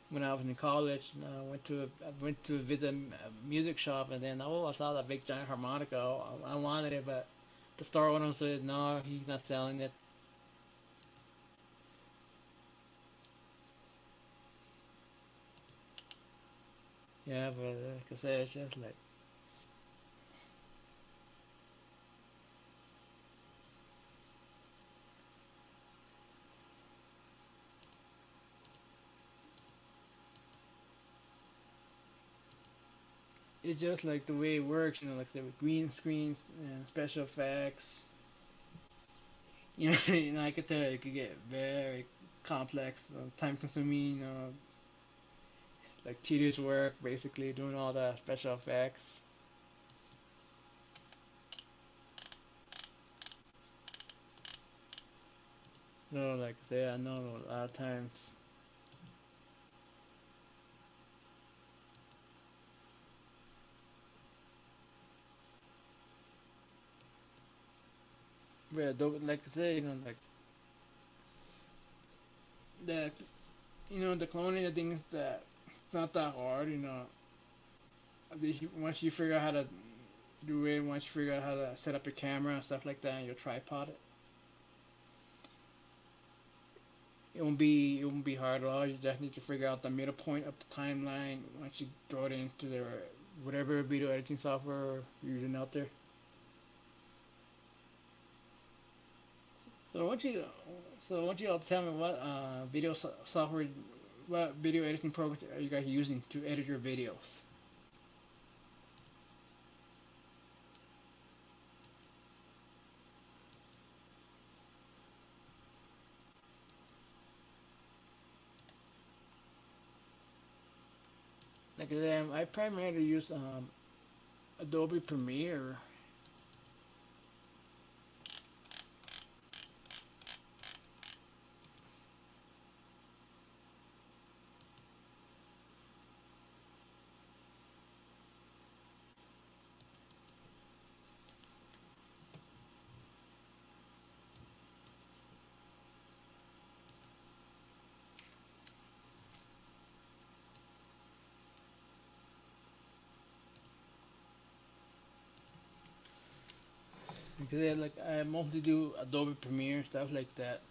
when I was in college. I went to visit a music shop, and then I saw that big giant harmonica. I wanted it, but the store owner said no, he's not selling it. Yeah, but like I said, it's just like it's just like the way it works, you know, like I said, with green screens and special effects. You know, you know, I could tell it could get very complex, time consuming, like tedious work, basically doing all the special effects. So, like I say, I know a lot of times, yeah, like I say, you know, like the, you know, the cloning, I think that it's not that hard, you know. Once you figure out how to do it, once you figure out how to set up your camera and stuff like that, and your tripod, it won't be hard at all. You just need to figure out the middle point of the timeline once you throw it into the whatever video editing software you're using out there. So once you all tell me what software, what video editing program are you guys using to edit your videos? Like I primarily use Adobe Premiere. Because like I mostly do Adobe Premiere stuff like that.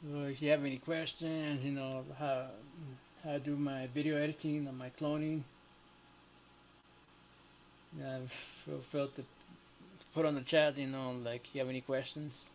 So if you have any questions, you know how I do my video editing and my cloning, feel free to put on the chat. You know, like you have any questions.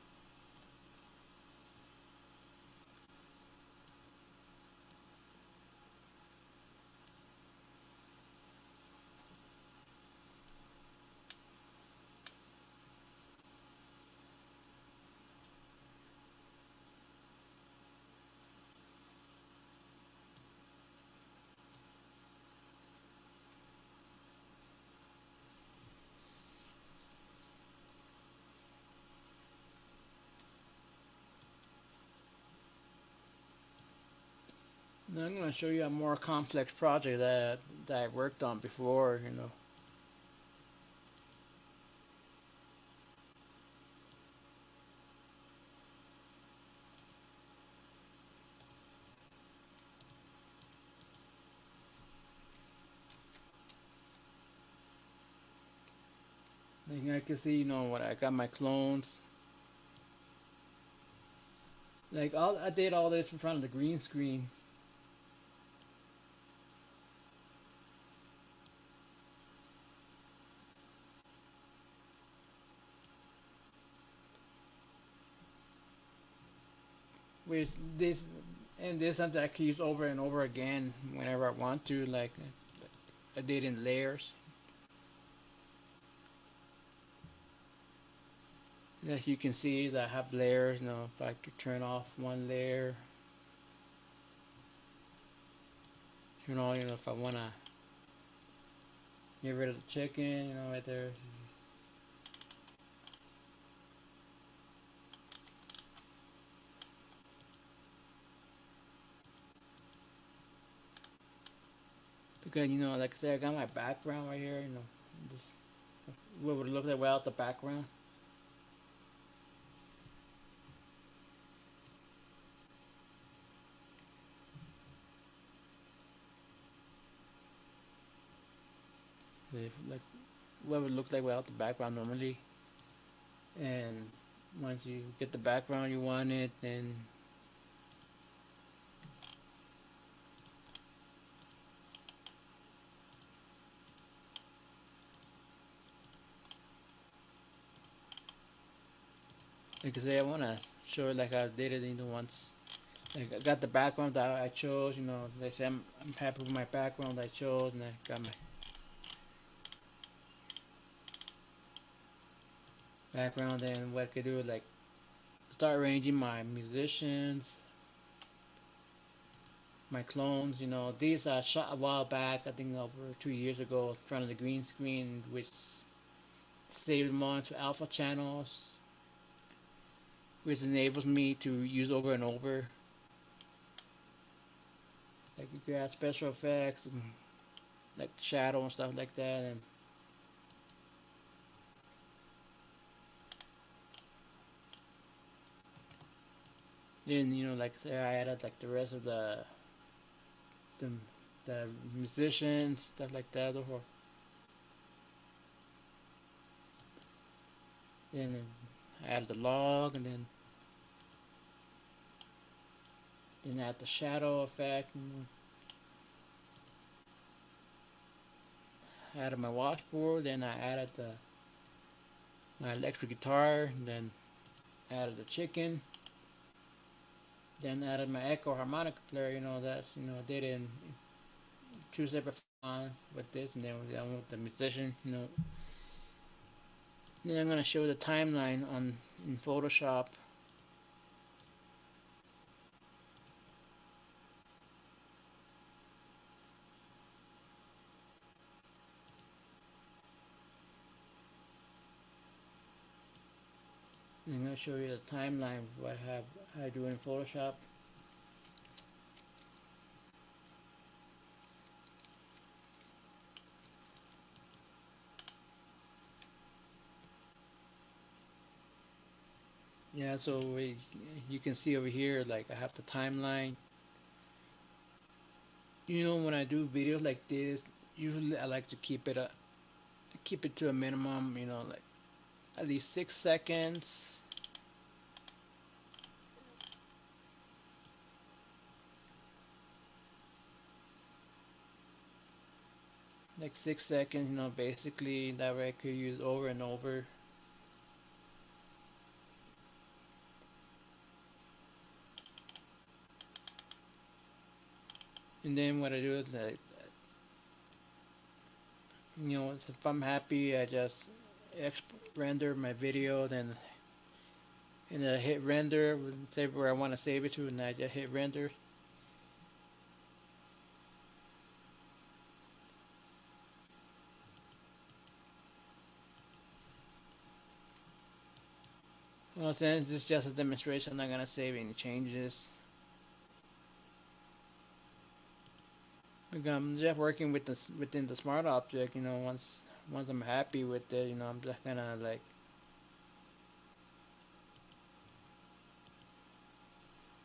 Now I'm gonna show you a more complex project that I worked on before. You know. Like I can see, you know, what I got my clones. Like I did all this in front of the green screen. Which this is something I can use over and over again whenever I want to. Like I did in layers. As you can see, that I have layers. You know, if I could turn off one layer, turn on. You know, if I wanna get rid of the chicken, you know, right there. Because you know, like I said, I got my background right here. You know, this what would it look like without the background. If, like what it would look like without the background normally. And once you get the background you want it, then like I say, I want to show it like I did it, once. Like I got the background that I chose, they say I'm happy with my background I chose, and I got my background. Then what I could do is like start arranging my musicians, my clones. These I shot a while back, I think over 2 years ago, in front of the green screen, which saved them onto alpha channels, which enables me to use over and over. Like you can add special effects, and like shadow and stuff like that, and then like say I added like the rest of the, the musicians, stuff like that, or then I added the log, and then add the shadow effect, and added my washboard, then I added my electric guitar, and then added the chicken, then added my echo harmonica player. That's I did it in two separate files with this, and then with the musician. Then I'm gonna show the timeline in Photoshop. I'm gonna show you the timeline of what I do in Photoshop. Yeah, so you can see over here, like I have the timeline. When I do videos like this, usually I like to keep it to a minimum. Like at least 6 seconds. Like 6 seconds, basically that way I could use over and over. And then what I do is like, if I'm happy, I just render my video, then and I hit render, save where I want to save it to, and I just hit render. Well, since this is just a demonstration, I'm not gonna save any changes. I'm just working with within the smart object. Once I'm happy with it, I'm just gonna like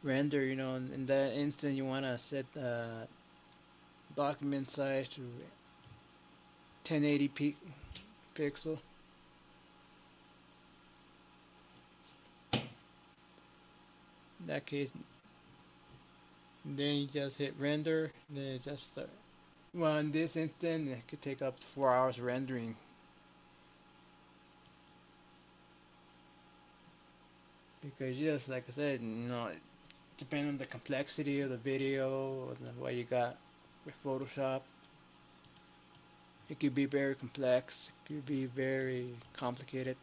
render. In that instant, you wanna set document size to 1080p pixel. In that case, then you just hit render. Then it just start. Well, in this instant, it could take up to 4 hours rendering. Because just like I said, depending on the complexity of the video or what you got with Photoshop, it could be very complex. It could be very complicated.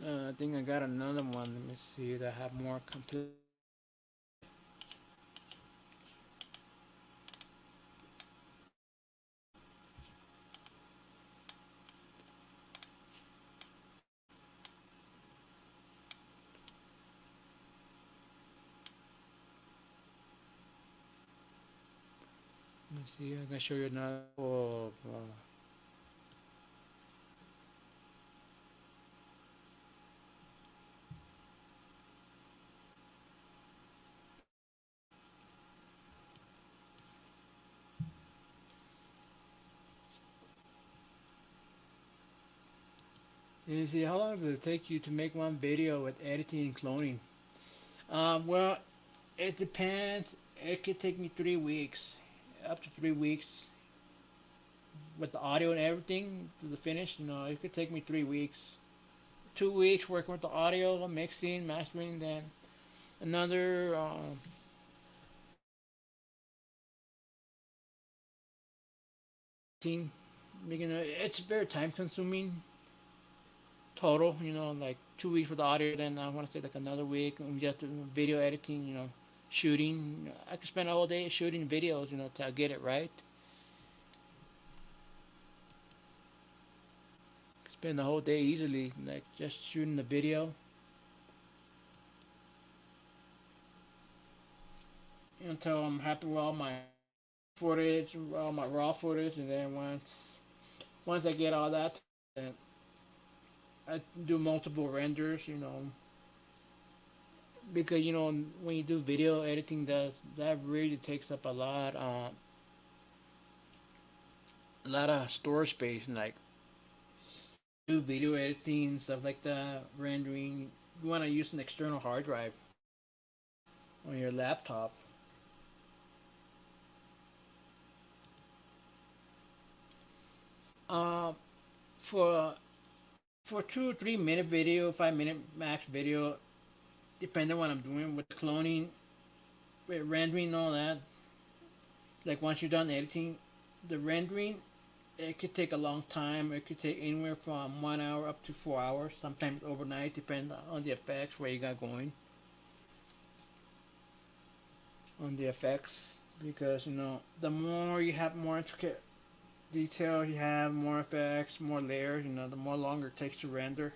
I think I got another one. Let me see that I have more complete. Let me see. I'm gonna show you another. You see, how long does it take you to make one video with editing and cloning? Well, it depends. It could take me 3 weeks, up to 3 weeks, with the audio and everything to the finish. It could take me 3 weeks. 2 weeks working with the audio, mixing, mastering, then another team. It's very time consuming total. Like 2 weeks for the audio, then I want to say like another week and just video editing. Shooting. I could spend a whole day shooting videos. To get it right. Spend the whole day easily, like just shooting the video until I'm happy with all my footage, all my raw footage, and then once I get all that, then I do multiple renders. Because when you do video editing, that really takes up a lot of storage space, and like do video editing stuff like that, rendering. You want to use an external hard drive on your laptop. Uh, for 2 or 3 minute video, 5 minute max video, depending on what I'm doing with cloning, with rendering and all that. Like once you're done editing, the rendering, it could take a long time. It could take anywhere from 1 hour up to 4 hours, sometimes overnight, depending on the effects where you got going. On the effects, because the more you have more intricate detail, you have more effects, more layers. The more longer it takes to render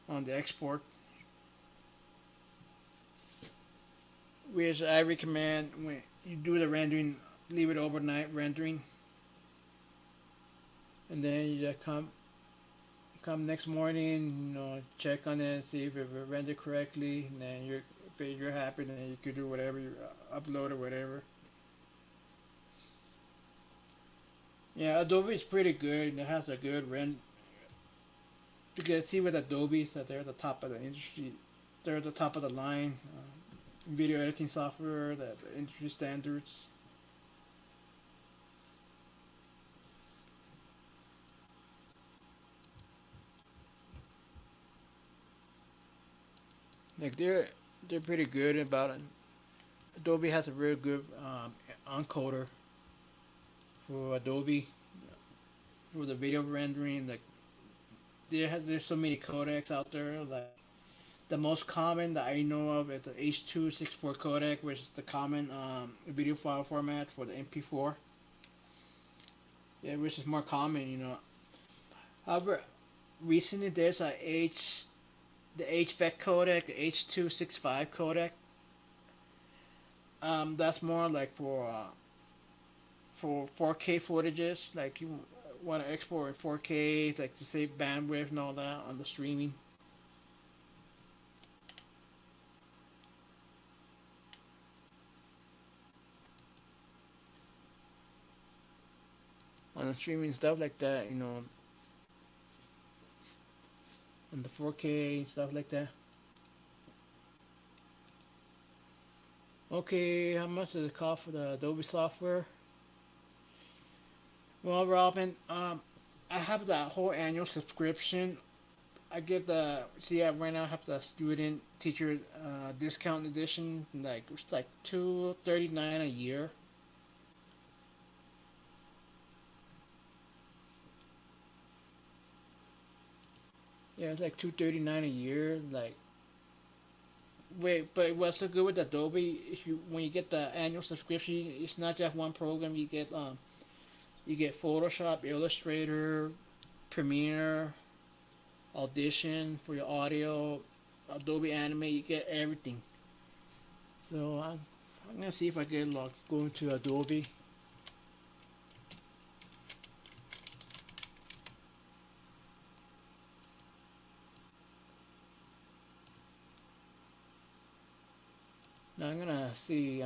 on the export. Which I recommend when you do the rendering, leave it overnight rendering, and then you just come next morning, check on it, see if it rendered correctly, and then if you're happy, then you could do whatever you upload or whatever. Yeah, Adobe is pretty good. It has a good rend. Because see with Adobe, so they're at the top of the industry. They're at the top of the line. Video editing software, the industry standards. Like they're pretty good about it. Adobe has a real good encoder for Adobe for the video rendering. Like there's so many codecs out there. Like the most common that I know of is the H.264 codec, which is the common video file format for the MP4. Yeah, which is more common. However, recently there's the HVEC codec, the H.265 codec. That's more like for 4K footages, like you want to export in 4K, like to save bandwidth and all that on the streaming. On the streaming stuff like that, on the 4K and stuff like that. Okay, how much does it cost for the Adobe software? Well, Robin, I have that whole annual subscription. I get right now I have the student teacher discount edition. Like it's like $239 a year. Yeah, it's like $239 a year. Like, wait, but what's so good with Adobe? If when you get the annual subscription, it's not just one program. You get Photoshop, Illustrator, Premiere, Audition for your audio, Adobe Animate. You get everything. So I'm gonna see if I can go into Adobe. Now I'm gonna see.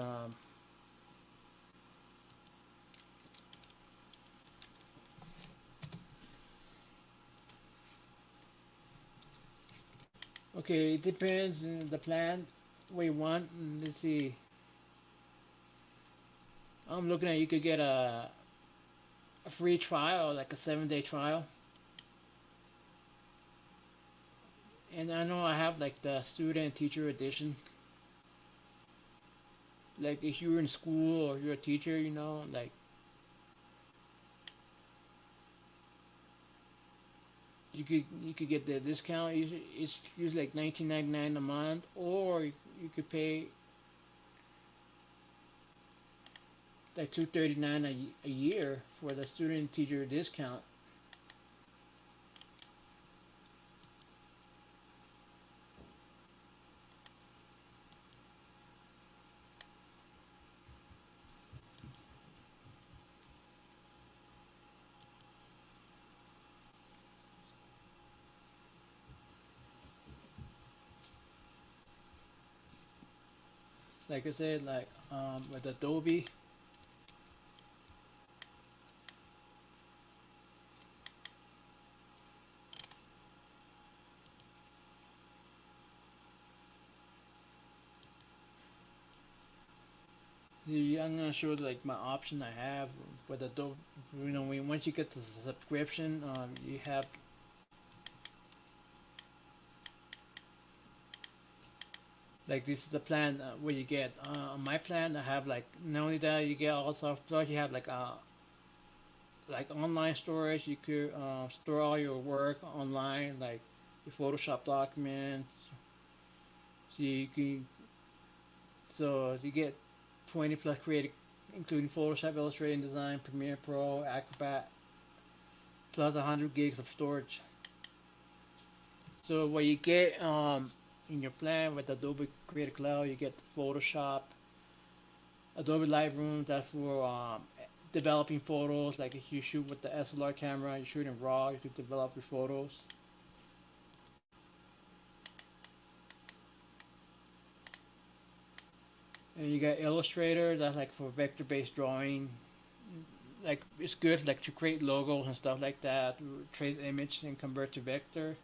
Okay, it depends on the plan what you want. Let's see. I'm looking at you could get a free trial, like a 7-day trial. And I know I have like the student and teacher edition. Like if you're in school or you're a teacher, like you could get the discount. It's usually like 19.99 a month, or you could pay like 239 a year for the student teacher discount. Like I said, like with Adobe, I'm gonna show like my option I have with Adobe. Once you get the subscription, you have like this is the plan what you get. On my plan, I have like not only that you get all stuff, plus you have like online storage. You could store all your work online, like your Photoshop documents. So you get 20 plus creative, including Photoshop, Illustrator, InDesign, Premiere Pro, Acrobat, plus 100 gigs of storage. So what you get in your plan with Adobe Creative Cloud, you get Photoshop, Adobe Lightroom. That's for developing photos. Like if you shoot with the SLR camera, you shoot in RAW, you could develop your photos. And you got Illustrator. That's like for vector-based drawing. Like it's good like to create logos and stuff like that. Trace image and convert to vector.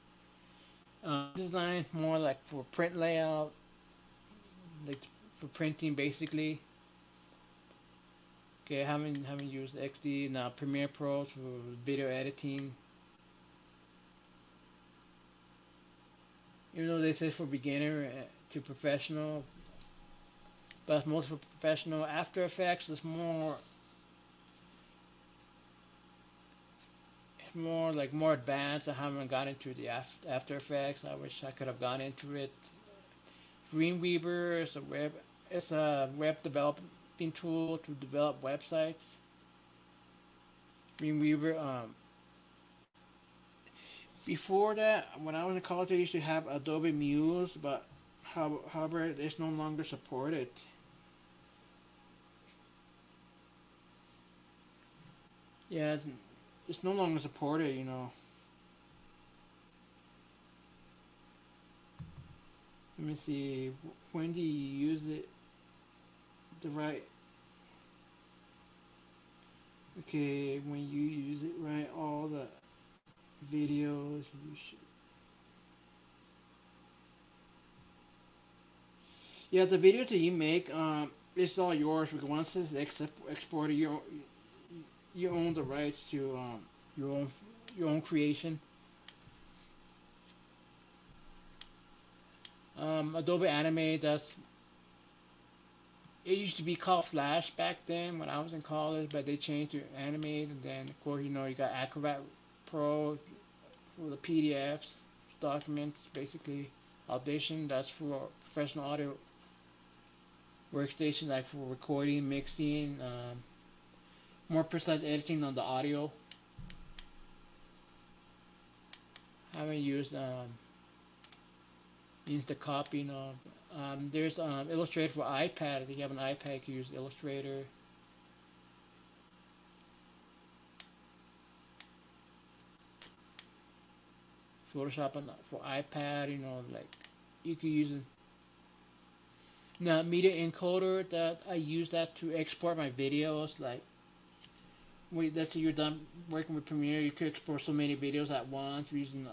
Design more like for print layout, like for printing basically. Okay, I haven't used XD now. Premiere Pro for video editing. Even though they say for beginner to professional, but most for professional. After Effects is more advanced. I haven't got into the After Effects. I wish I could have gone into it. Dreamweaver is a web developing tool to develop websites. Dreamweaver. Before that, when I was in college, I used to have Adobe Muse, but however, it's no longer supported. Yeah, it's no longer supported. Let me see. When do you use it? The right. Okay, when you use it right, all the videos you should. Yeah, the videos that you make, it's all yours because once it's exported, you own the rights to your own your own creation. Adobe Animate, that's it used to be called Flash back then when I was in college, but they changed to Animate, and then of course you got Acrobat Pro for the PDFs, documents, basically. Audition, that's for professional audio workstation, like for recording, mixing, more precise editing on the audio. I haven't used instant copying of. There's Illustrator for iPad. If you have an iPad, you can use Illustrator. Photoshop for iPad, like you could use it. Now, media encoder, that I use that to export my videos. Like, let's say you're done working with Premiere, you could export so many videos at once using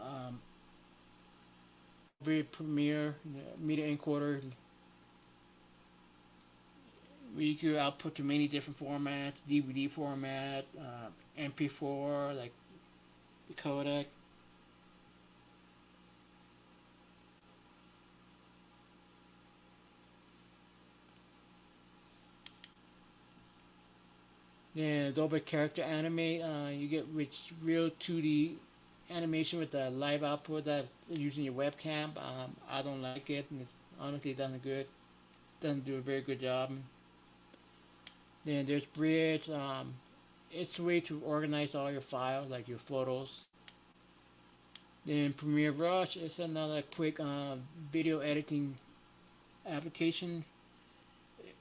Premiere, media encoder. You can output to many different formats: DVD format, MP4, like the codec. Then Adobe Character Animate, you get rich, real 2D animation with the live output that using your webcam. I don't like it, and it's honestly doesn't do a very good job. Then there's Bridge. It's a way to organize all your files, like your photos. Then Premiere Rush is another quick video editing application.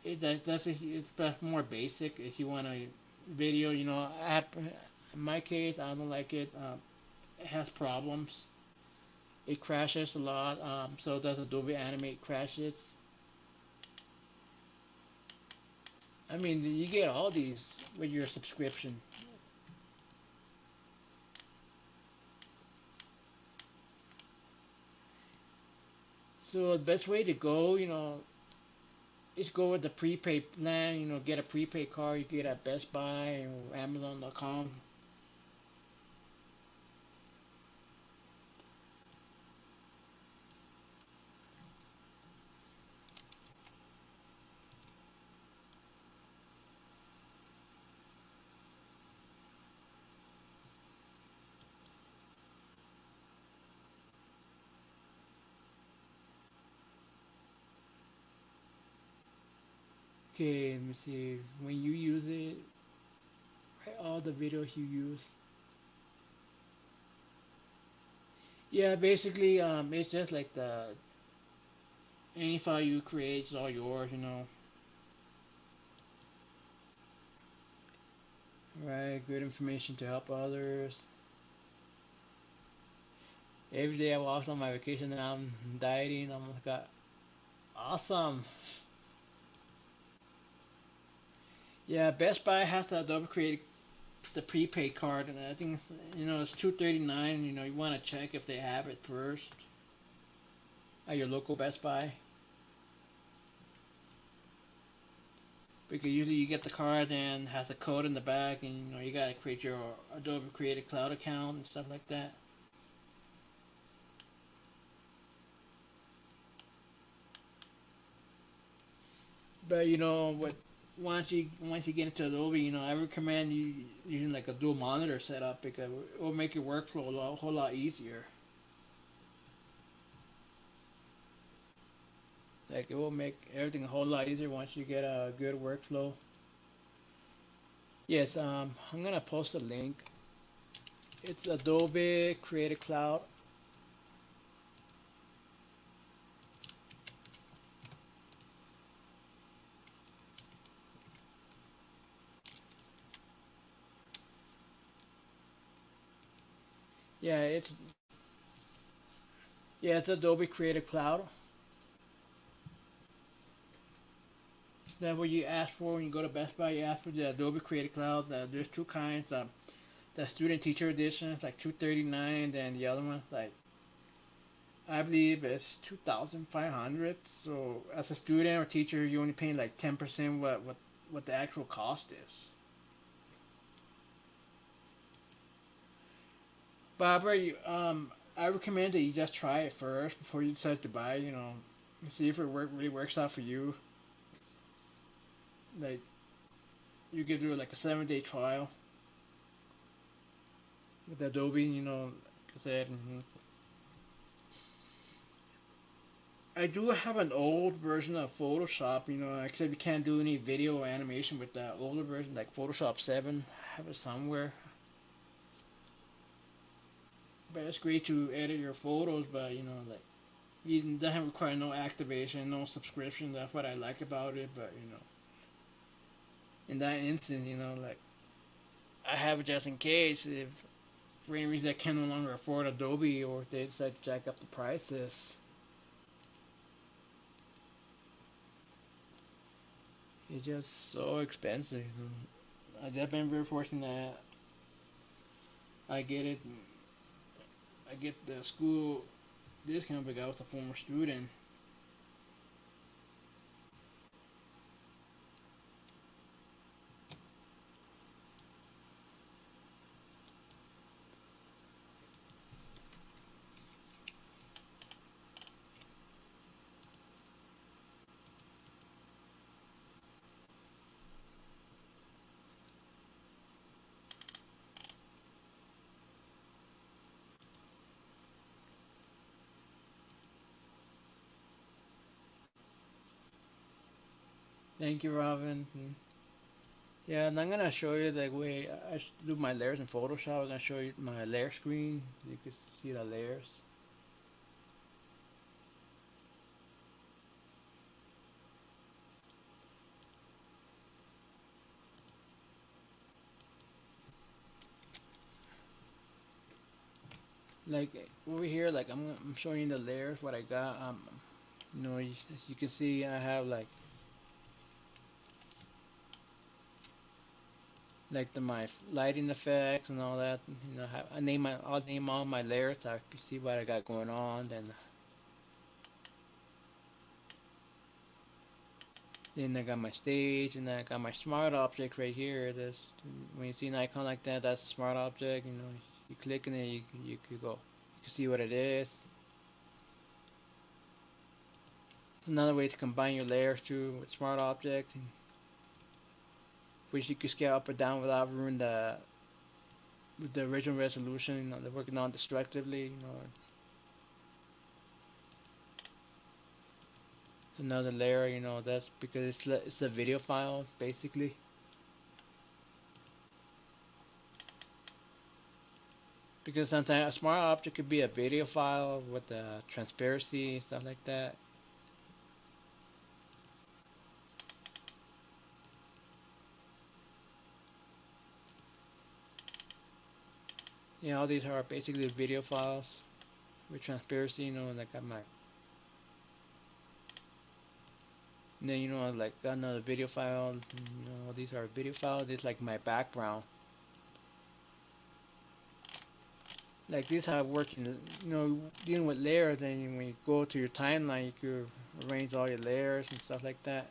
It's more basic. If you want a video, in my case, I don't like it. It has problems. It crashes a lot. So does Adobe Animate crashes. I mean, you get all these with your subscription. So the best way to go, is go with the prepaid plan. Get a prepaid card. You get at Best Buy or Amazon.com. Okay, let me see. When you use it, write all the videos you use. Yeah, basically, it's just like any file you create is all yours. Right, good information to help others. Every day I walk on my vacation and I'm dieting. I'm like, awesome. Yeah, Best Buy has the Adobe Creative, the prepaid card, and I think it's $239. You want to check if they have it first at your local Best Buy, because usually you get the card and has a code in the back, and you gotta create your Adobe Creative Cloud account and stuff like that. But what? Once you get into Adobe, I recommend you using like a dual monitor setup because it will make your workflow a whole lot easier. Like it will make everything a whole lot easier once you get a good workflow. Yes, I'm gonna post a link. It's Adobe Creative Cloud. Yeah, it's Adobe Creative Cloud. That's what you ask for when you go to Best Buy. You ask for the Adobe Creative Cloud. There's two kinds. The student teacher edition is like $239, and the other one's like I believe it's 2,500. So as a student or teacher, you're only paying like 10% what the actual cost is. Barbara, I recommend that you just try it first before you decide to buy. See if it really works out for you. Like you could do like a 7-day trial with Adobe. Like I said. I do have an old version of Photoshop. Except you can't do any video or animation with the older version, like Photoshop 7. I have it somewhere. But it's great to edit your photos, but like it doesn't require no activation, no subscription. That's what I like about it. But in that instance, like I have it just in case if for any reason I can no longer afford Adobe or if they decide to jack up the prices. It's just so expensive. I just been very fortunate that I get it. I get the school this comic I was a former student. Thank you, Robin. Yeah, and I'm gonna show you the way I do my layers in Photoshop. I'm gonna show you my layer screen. You can see the layers. Like over here, like I'm showing you the layers what I got. You know, as you can see, I have like my lighting effects and all that. You know, I'll name all my layers so I can see what I got going on. Then I got my stage, and I got my smart object right here. This when you see an icon like that, that's a smart object. You know, you click on it, you could go, you can see what it is. It's another way to combine your layers too with smart objects, which you can scale up or down without ruining the original resolution. You know, they're working on destructively. You know, another layer. You know, that's because it's a video file basically. Because sometimes a smart object could be a video file with transparency and stuff like that. Yeah, all these are basically video files with transparency. You know, and I got my. And then you know, like got another video file. You know, these are video files. It's like my background. Like this how it works. You know, dealing with layers. Then when you go to your timeline, you could arrange all your layers and stuff like that.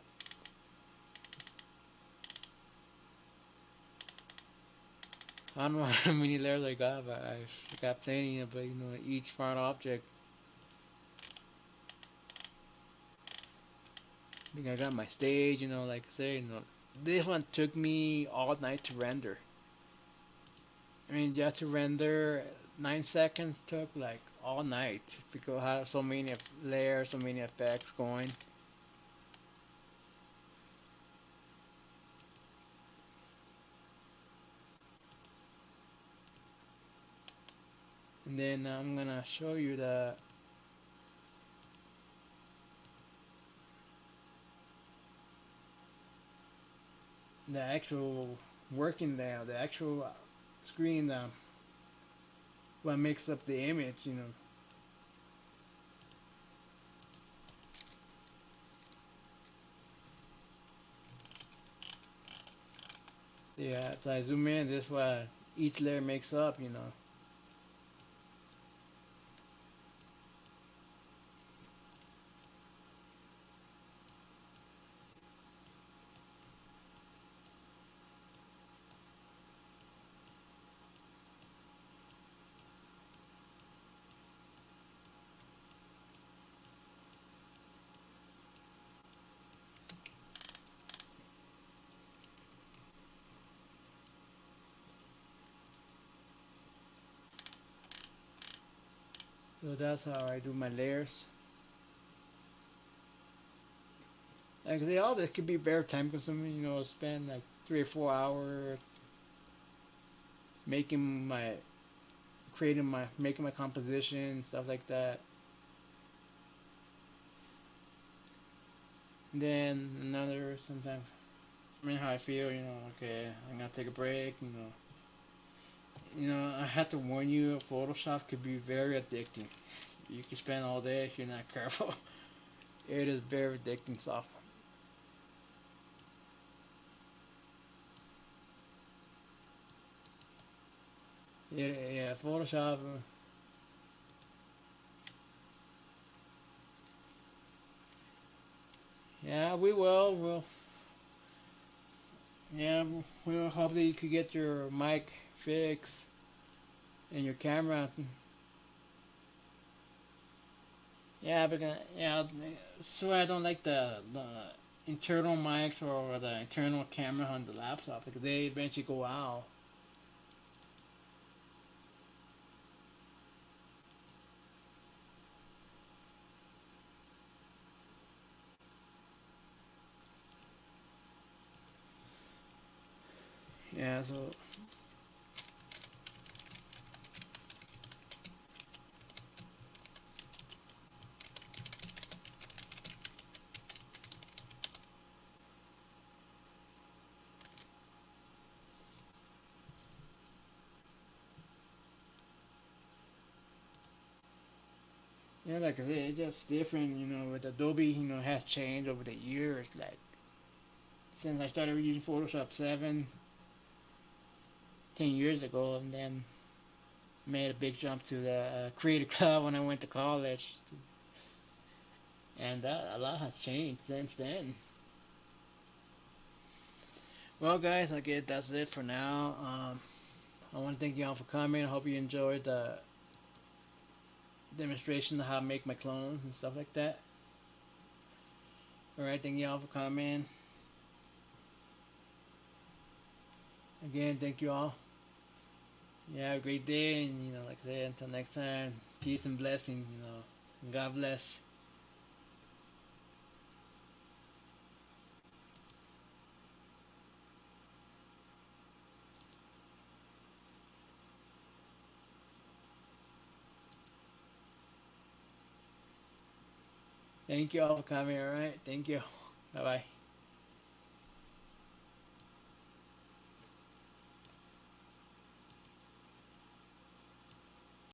I don't know how many layers I got, but I got plenty. But you know, each smart object. I think I got my stage. You know, like I say, you know, this one took me all night to render. I mean, just to render 9 seconds took like all night because I had so many layers, so many effects going. And then I'm gonna show you the actual working there, the actual screen, what makes up the image, you know. Yeah, so I zoom in, this is what each layer makes up, you know. So that's how I do my layers. Like I say, all this could be very time consuming, you know, spend like 3 or 4 hours making my making my composition, stuff like that. And then another sometimes, I mean how I feel, you know, okay, I'm gonna take a break, you know. You know, I have to warn you, Photoshop could be very addicting. You can spend all day if you're not careful. It is very addicting software. Yeah, Photoshop. Yeah, we will. Yeah, we'll hopefully you could get your mic fixed and your camera. Yeah, because yeah, so I don't like the internal mics or the internal camera on the laptop because they eventually go out. Yeah, so yeah, like I said, it's just different, with Adobe, has changed over the years. Like since I started using Photoshop 7, 10 years ago, and then made a big jump to the Creative Cloud when I went to college, and that a lot has changed since then. Well, guys, I guess that's it for now. I want to thank you all for coming. I hope you enjoyed the demonstration of how to make my clones and stuff like that. All right, thank you all for coming. Again, thank you all. Yeah, have a great day, and like I said, until next time, peace and blessing. And God bless. Thank you all for coming. All right, thank you. Bye bye.